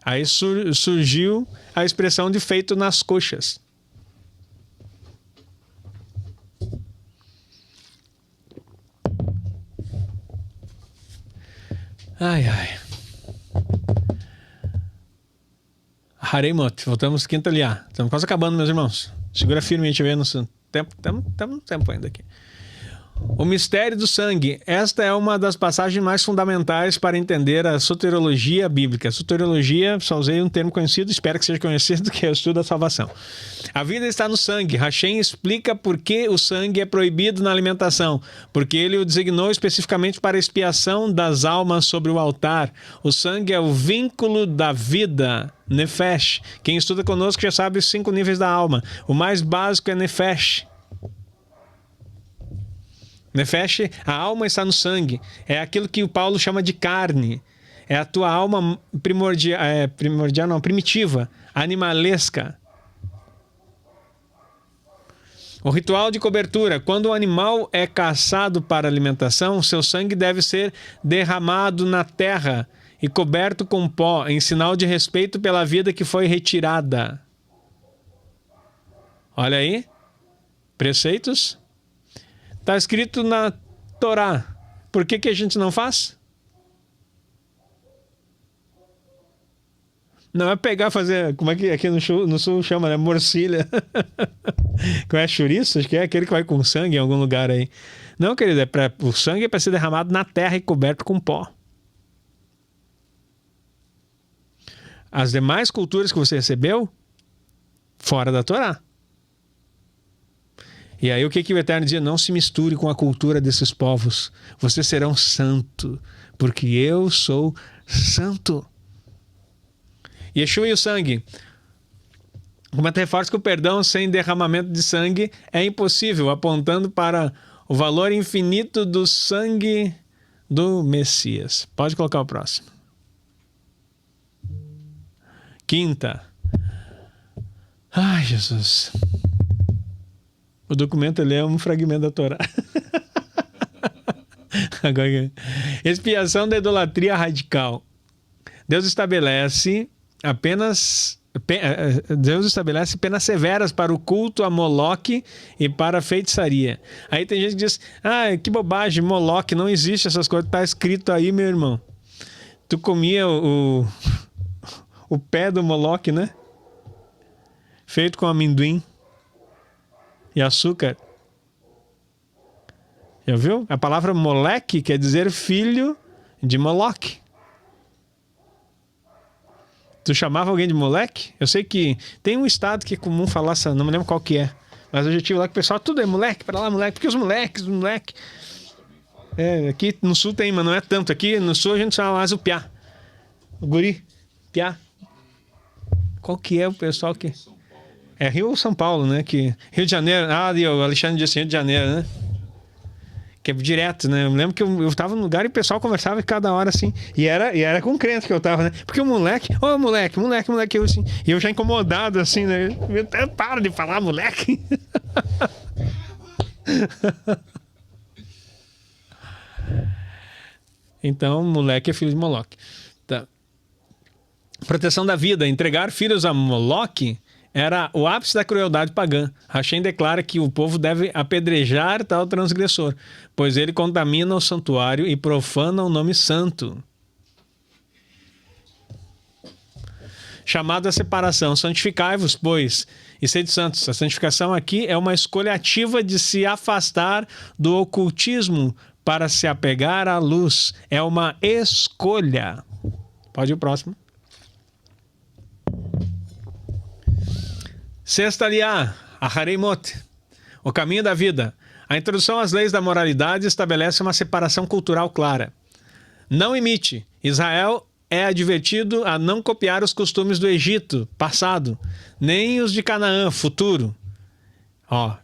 Aí surgiu a expressão de feito nas coxas. Ai, ai. Hareimot, voltamos quinta liá. Estamos quase acabando, meus irmãos. Segura firme, a gente vê no tempo. Estamos no tempo ainda aqui. O mistério do sangue. Esta é uma das passagens mais fundamentais para entender a soteriologia bíblica. Soteriologia, só usei um termo conhecido, espero que seja conhecido, que é o estudo da salvação. A vida está no sangue. Hashem explica por que o sangue é proibido na alimentação. Porque ele o designou especificamente para a expiação das almas sobre o altar. O sangue é o vínculo da vida. Nefesh. Quem estuda conosco já sabe os 5 níveis da alma. O mais básico é Nefesh. Nefesh, a alma está no sangue. É aquilo que o Paulo chama de carne. É a tua alma primitiva, animalesca. O ritual de cobertura. Quando o animal é caçado para alimentação, seu sangue deve ser derramado na terra e coberto com pó, em sinal de respeito pela vida que foi retirada. Olha aí, preceitos. Está escrito na Torá. Por que a gente não faz? Não é pegar, fazer, como é que aqui no sul chama, né? Morcilha. Qual é chouriço? Acho que é aquele que vai com sangue em algum lugar aí. Não, querido, o sangue é para ser derramado na terra e coberto com pó. As demais culturas que você recebeu, fora da Torá. E aí o que o Eterno dizia? Não se misture com a cultura desses povos. Vocês serão santo, porque eu sou santo. Yeshua e o sangue. Como até reforça que o perdão sem derramamento de sangue é impossível, apontando para o valor infinito do sangue do Messias. Pode colocar o próximo. Quinta. Ai, Jesus. O documento ele é um fragmento da Torá. Agora, expiação da idolatria radical. Deus estabelece penas severas para o culto a Moloque e para a feitiçaria. Aí tem gente que diz, que bobagem, Moloque, não existe essas coisas, está escrito aí, meu irmão. Tu comia o pé do Moloque, né? Feito com amendoim e açúcar. Já viu? A palavra Moleque quer dizer filho de Moloque. Tu chamava alguém de moleque? Eu sei que tem um estado que é comum falar essa, não me lembro qual que é. Mas eu já tive lá que o pessoal, tudo é moleque, para lá moleque, porque os moleques. Aqui no sul tem, mas não é tanto. Aqui no sul a gente chama mais o piá. O guri, piá. Qual que é o pessoal que... É Rio ou São Paulo, né? Rio de Janeiro. O Alexandre disse Rio de Janeiro, né? Que é direto, né? Eu me lembro que eu estava no lugar e o pessoal conversava cada hora assim. E era com crente que eu tava, né? Porque o moleque, moleque, eu assim. E eu já incomodado assim, né? Para de falar, moleque. Então, moleque é filho de Moloque. Tá. Proteção da vida. Entregar filhos a Moloque era o ápice da crueldade pagã. Hashem declara que o povo deve apedrejar tal transgressor, pois ele contamina o santuário e profana o nome santo. Chamado a separação, santificai-vos, pois, e sede santos. A santificação aqui é uma escolha ativa de se afastar do ocultismo para se apegar à luz. É uma escolha. Pode ir o próximo. Sexta aliá, a Hareimot, o caminho da vida. A introdução às leis da moralidade estabelece uma separação cultural clara. Não imite. Israel é advertido a não copiar os costumes do Egito, passado, nem os de Canaã, futuro.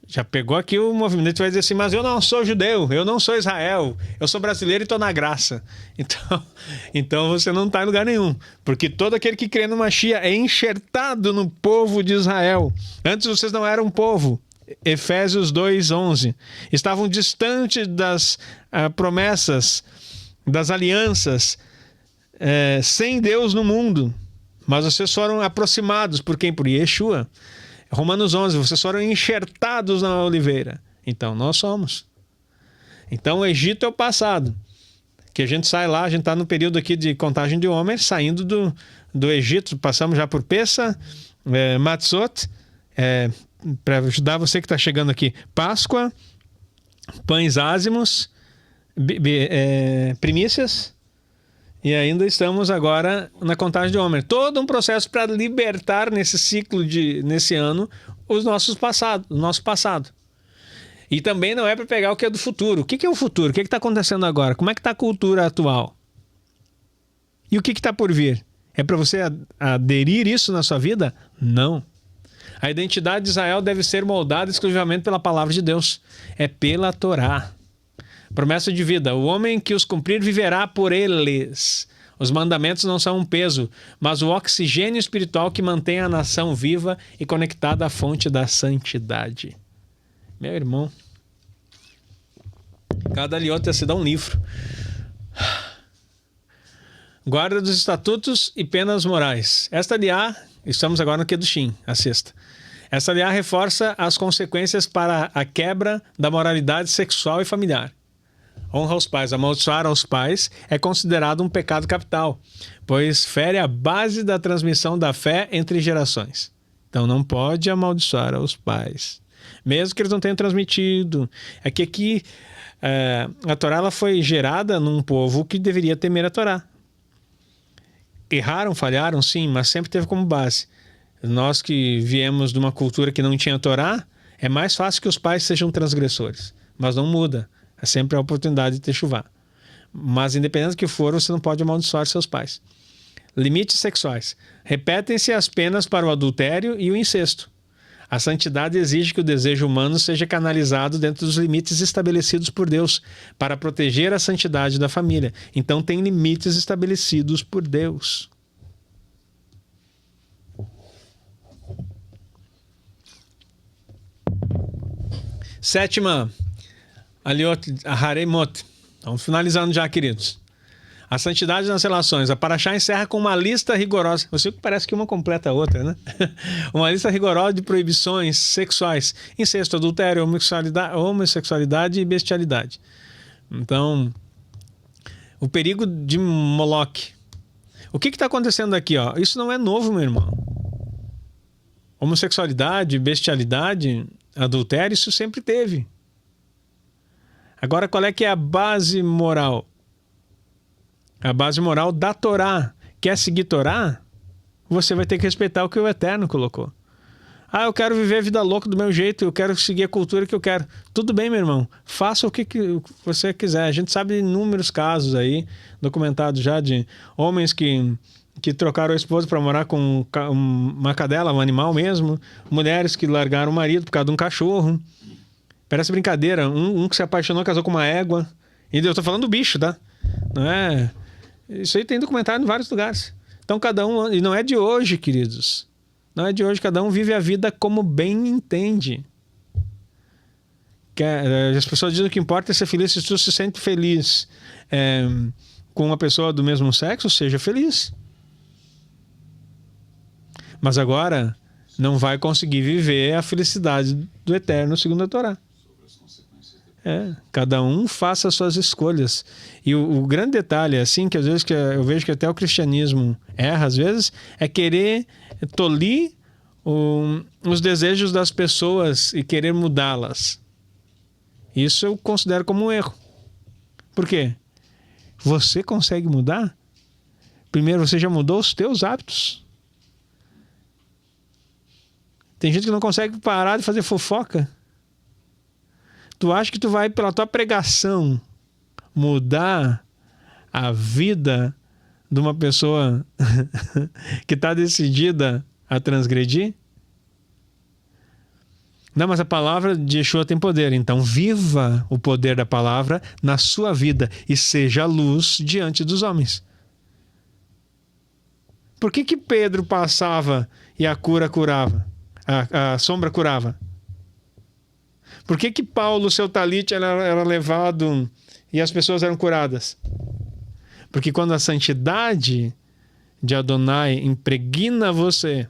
Já pegou aqui o movimento, vai dizer assim, mas eu não sou judeu, eu não sou Israel, eu sou brasileiro e estou na graça. Então você não está em lugar nenhum, porque todo aquele que crê no Mashiach é enxertado no povo de Israel. Antes vocês não eram um povo. Efésios 2:11. Estavam distantes das promessas, das alianças, sem Deus no mundo, mas vocês foram aproximados por quem? Por Yeshua. Romanos 11, vocês foram enxertados na oliveira. Então, nós somos. Então, o Egito é o passado. Que a gente sai lá, a gente está no período aqui de contagem de homens, saindo do Egito. Passamos já por Pessa, Matzot, para ajudar você que está chegando aqui, Páscoa, pães ázimos, primícias, e ainda estamos agora na contagem de Homer. Todo um processo para libertar nesse ciclo, nesse ano, o nosso passado. E também não é para pegar o que é do futuro. O que é o futuro? O que está acontecendo agora? Como é que está a cultura atual? E o que está por vir? É para você aderir isso na sua vida? Não. A identidade de Israel deve ser moldada exclusivamente pela palavra de Deus. É pela Torá. Promessa de vida. O homem que os cumprir viverá por eles. Os mandamentos não são um peso, mas o oxigênio espiritual que mantém a nação viva e conectada à fonte da santidade. Meu irmão, cada aliota se dá um livro. Guarda dos estatutos e penas morais. Esta aliá, estamos agora no Kedushim, a sexta. Esta aliá reforça as consequências para a quebra da moralidade sexual e familiar. Honra aos pais. Amaldiçoar aos pais é considerado um pecado capital, pois fere a base da transmissão da fé entre gerações. Então não pode amaldiçoar aos pais, mesmo que eles não tenham transmitido. É que aqui a Torá ela foi gerada num povo que deveria temer a Torá. Erraram, falharam, sim, mas sempre teve como base. Nós que viemos de uma cultura que não tinha Torá, é mais fácil que os pais sejam transgressores, mas não muda. É sempre a oportunidade de ter chuva. Mas independente do que for, você não pode amaldiçoar seus pais. Limites sexuais. Repetem-se as penas para o adultério e o incesto. A santidade exige que o desejo humano seja canalizado dentro dos limites estabelecidos por Deus para proteger a santidade da família. Então tem limites estabelecidos por Deus. Sétima, Aliot Haremot. Estamos finalizando já, queridos. A santidade nas relações. A Paraxá encerra com uma lista rigorosa. Você parece que uma completa a outra, né? Uma lista rigorosa de proibições sexuais. Incesto, adultério, homossexualidade e bestialidade. Então, o perigo de Moloque. O que está acontecendo aqui? Ó? Isso não é novo, meu irmão. Homossexualidade, bestialidade, adultério, isso sempre teve. Agora, qual é que é a base moral? A base moral da Torá. Quer seguir Torá? Você vai ter que respeitar o que o Eterno colocou. Ah, eu quero viver a vida louca do meu jeito, eu quero seguir a cultura que eu quero. Tudo bem, meu irmão. Faça o que você quiser. A gente sabe de inúmeros casos aí, documentados já, de homens que trocaram a esposa para morar com uma cadela, um animal mesmo. Mulheres que largaram o marido por causa de um cachorro. Parece brincadeira. Um que se apaixonou, casou com uma égua. E eu tô falando do bicho, tá? Não é... Isso aí tem documentado em vários lugares. Então cada um... E não é de hoje, queridos. Não é de hoje. Cada um vive a vida como bem entende. As pessoas dizem que o que importa é ser feliz. Se tu se sente feliz com uma pessoa do mesmo sexo, seja feliz. Mas agora não vai conseguir viver a felicidade do Eterno segundo a Torá. Cada um faça as suas escolhas. E o grande detalhe, assim, que às vezes eu vejo que até o cristianismo erra, às vezes, é querer tolir os desejos das pessoas e querer mudá-las. Isso eu considero como um erro. Por quê? Você consegue mudar? Primeiro, você já mudou os teus hábitos. Tem gente que não consegue parar de fazer fofoca. Tu acha que tu vai, pela tua pregação, mudar a vida de uma pessoa que está decidida a transgredir? Não, mas a palavra de Yeshua tem poder. Então viva o poder da palavra na sua vida e seja luz diante dos homens. Por que Pedro passava e a cura curava? A sombra curava? Por que Paulo, seu talite, era levado e as pessoas eram curadas? Porque quando a santidade de Adonai impregna você,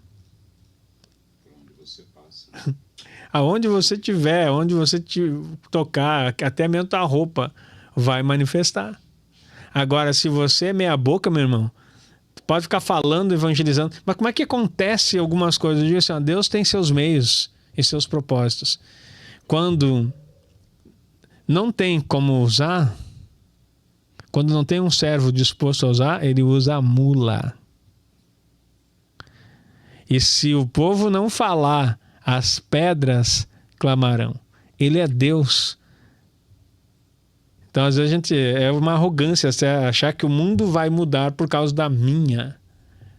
aonde você estiver, aonde você te tocar, até mesmo a roupa vai manifestar. Agora, se você é meia boca, meu irmão, tu pode ficar falando, evangelizando, mas como é que acontece algumas coisas? Eu digo assim, Deus tem seus meios e seus propósitos. Quando não tem como usar, quando não tem um servo disposto a usar, ele usa a mula. E se o povo não falar, as pedras clamarão. Ele é Deus. Então, às vezes, é uma arrogância você achar que o mundo vai mudar por causa da minha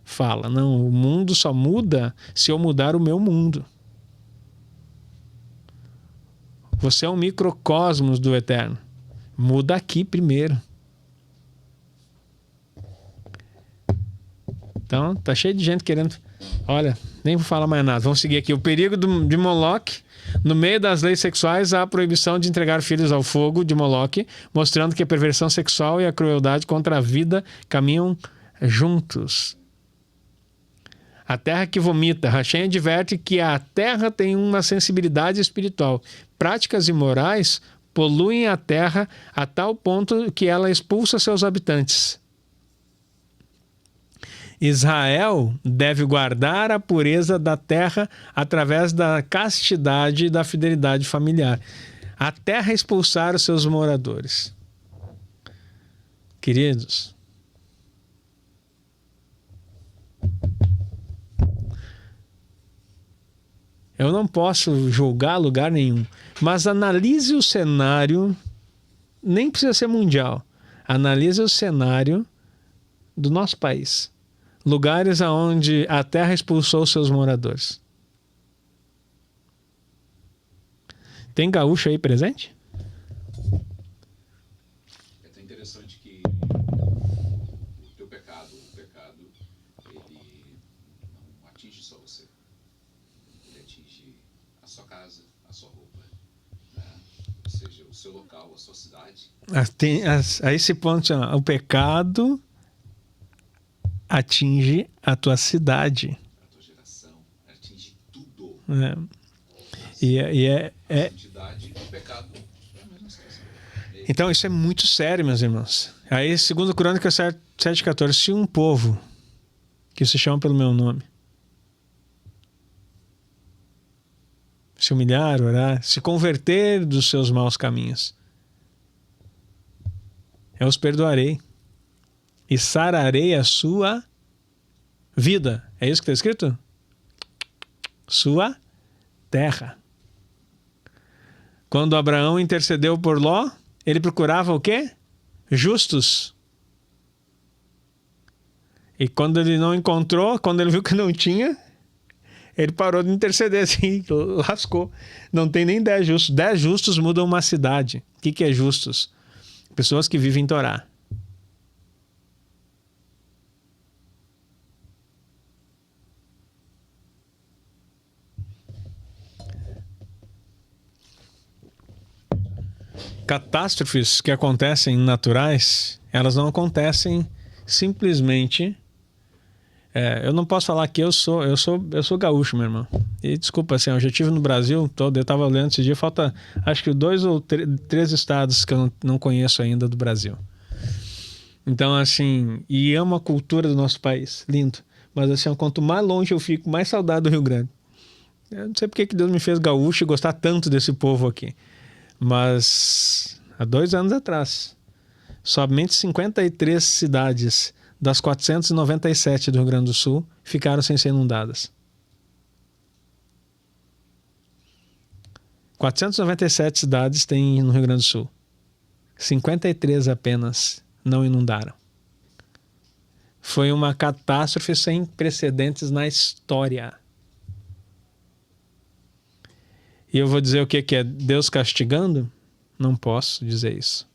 fala. Não, o mundo só muda se eu mudar o meu mundo. Você é um microcosmos do Eterno. Muda aqui primeiro. Então, tá cheio de gente querendo... Olha, nem vou falar mais nada. Vamos seguir aqui. O perigo de Moloque. No meio das leis sexuais, há a proibição de entregar filhos ao fogo de Moloque, mostrando que a perversão sexual e a crueldade contra a vida caminham juntos. A terra que vomita. Hachem adverte que a terra tem uma sensibilidade espiritual. Práticas imorais poluem a terra a tal ponto que ela expulsa seus habitantes. Israel deve guardar a pureza da terra através da castidade e da fidelidade familiar. A terra expulsar os seus moradores. Queridos, eu não posso julgar lugar nenhum, mas analise o cenário, nem precisa ser mundial, analise o cenário do nosso país. Lugares onde a terra expulsou seus moradores. Tem gaúcho aí presente? É tão interessante que o teu pecado, ele não atinge só você. Ele atinge a sua casa, a sua roupa, né? Ou seja, o seu local, a sua cidade. A esse ponto, o pecado atinge a tua cidade. A tua geração, atinge tudo. A santidade e o pecado é a mesma situação. Então isso é muito sério, meus irmãos. Aí, segundo Crônicas 7:14, se um povo que se chama pelo meu nome se humilhar, orar, se converter dos seus maus caminhos, eu os perdoarei e sararei a sua vida. É isso que está escrito? Sua terra. Quando Abraão intercedeu por Ló, ele procurava o quê? Justos. E quando ele não encontrou, quando ele viu que não tinha, ele parou de interceder, assim, lascou. Não tem nem 10 justos. 10 justos mudam uma cidade. O que é justos? Pessoas que vivem em Torá. Catástrofes que acontecem naturais, elas não acontecem simplesmente. Eu não posso falar que eu sou gaúcho, meu irmão. E desculpa, assim, eu já estive no Brasil todo, eu estava olhando esse dia, falta acho que 2 ou 3 estados que eu não conheço ainda do Brasil. Então, assim, e é uma cultura do nosso país, lindo. Mas assim, quanto mais longe eu fico, mais saudade do Rio Grande. Eu não sei porque que Deus me fez gaúcho e gostar tanto desse povo aqui. Mas há 2 anos atrás, somente 53 cidades das 497 do Rio Grande do Sul ficaram sem ser inundadas. 497 cidades tem no Rio Grande do Sul. 53 apenas não inundaram. Foi uma catástrofe sem precedentes na história. E eu vou dizer o que é Deus castigando? Não posso dizer isso.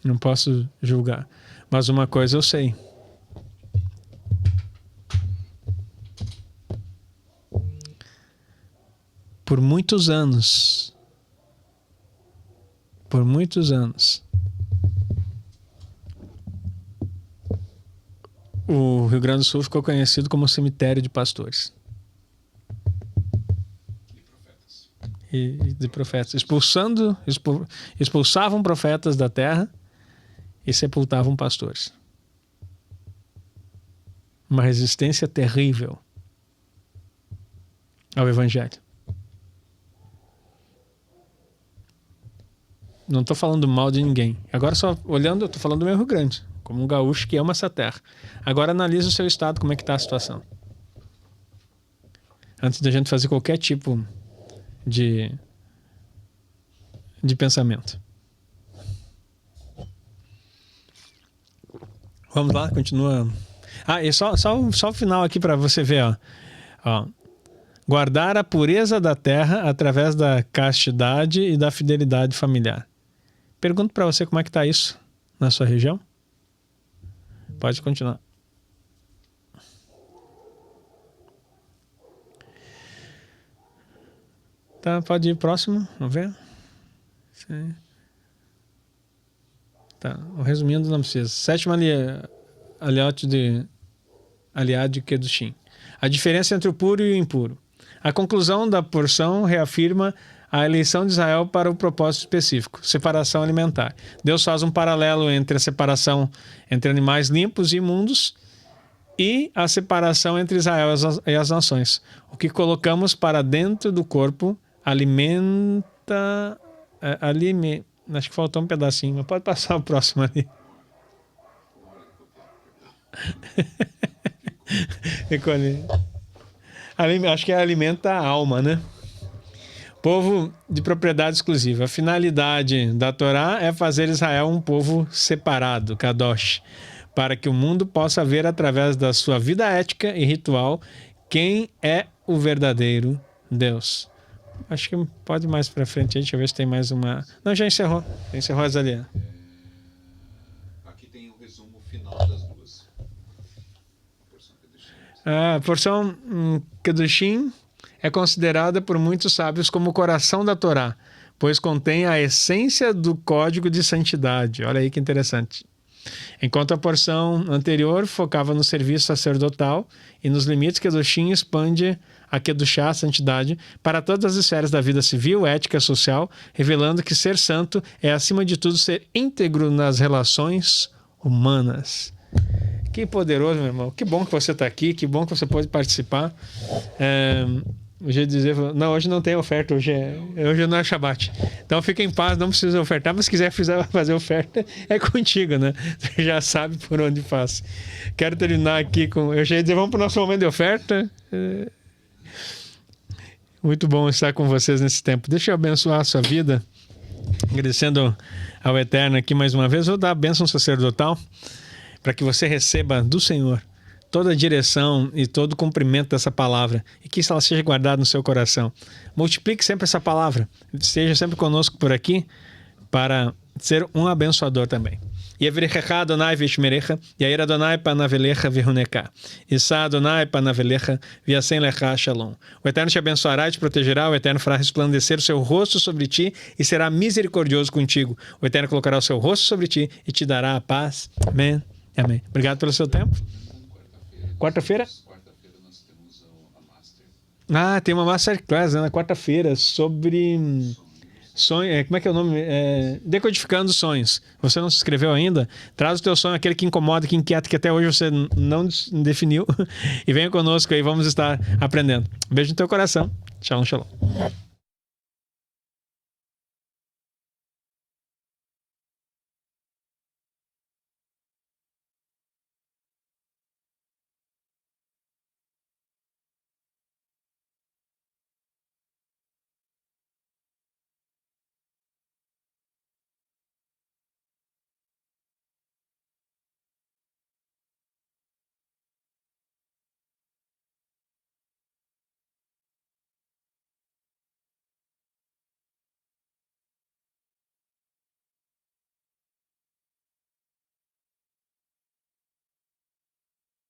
Não posso julgar. Mas uma coisa eu sei. Por muitos anos, o Rio Grande do Sul ficou conhecido como cemitério de pastores. E de profetas. Expulsavam profetas da terra e sepultavam pastores. Uma resistência terrível ao Evangelho. Não estou falando mal de ninguém. Agora, só olhando, eu estou falando do meu Rio Grande, como um gaúcho que ama essa terra. Agora analise o seu estado, como é que está a situação. Antes da gente fazer qualquer tipo de pensamento. Vamos lá, continua. E só o final aqui para você ver. Ó. Guardar a pureza da terra através da castidade e da fidelidade familiar. Pergunto para você como é que está isso na sua região. Pode continuar. Tá, pode ir próximo, vamos ver. Sim. Tá, resumindo, não precisa. Sétimo aliado de Kedushim. A diferença entre o puro e o impuro. A conclusão da porção reafirma a eleição de Israel para o propósito específico, separação alimentar. Deus faz um paralelo entre a separação entre animais limpos e imundos e a separação entre Israel e as nações. O que colocamos para dentro do corpo alimenta... acho que faltou um pedacinho, mas pode passar o próximo ali. Ficou ali. Acho que alimenta a alma, né? Povo de propriedade exclusiva. A finalidade da Torá é fazer Israel um povo separado, Kadosh, para que o mundo possa ver através da sua vida ética e ritual quem é o verdadeiro Deus. Acho que pode ir mais para frente. Deixa eu ver se tem mais uma... Não, já encerrou. Já encerrou as ali. Aqui tem o resumo final das duas. A porção Kedushim é considerada por muitos sábios como o coração da Torá, pois contém a essência do código de santidade. Olha aí que interessante. Enquanto a porção anterior focava no serviço sacerdotal e nos limites, Kedushim expande a Kedushá, a santidade, para todas as esferas da vida civil, ética e social, revelando que ser santo é, acima de tudo, ser íntegro nas relações humanas. Que poderoso, meu irmão. Que bom que você está aqui, que bom que você pode participar. Hoje dizer, não, hoje não tem oferta, hoje não é Shabat. Então fica em paz, não precisa ofertar, mas se quiser fazer oferta, é contigo, né? Você já sabe por onde faz. Quero terminar aqui com... Eu já ia dizer, vamos para o nosso momento de oferta. Muito bom estar com vocês nesse tempo. Deixa eu abençoar a sua vida, agradecendo ao Eterno aqui mais uma vez. Vou dar a bênção sacerdotal para que você receba do Senhor toda a direção e todo o cumprimento dessa palavra, e que ela seja guardada no seu coração. Multiplique sempre essa palavra, esteja sempre conosco por aqui para ser um abençoador também. Yevrechecha Adonai vishmerecha, Yair Adonai panavelecha vihuneká, Issa Adonai panavelecha viasen lecha shalom. O Eterno te abençoará e te protegerá, o Eterno fará resplandecer o seu rosto sobre ti e será misericordioso contigo. O Eterno colocará o seu rosto sobre ti e te dará a paz. Amém. Amém. Obrigado pelo seu tempo. Quarta-feira? Quarta-feira nós temos a Master. Tem uma Masterclass, né, na quarta-feira sobre sonho, como é que é o nome? Decodificando sonhos. Você não se inscreveu ainda? Traz o teu sonho, aquele que incomoda, que inquieta, que até hoje você não definiu. E venha conosco aí, vamos estar aprendendo. Um beijo no teu coração. Shalom, shalom.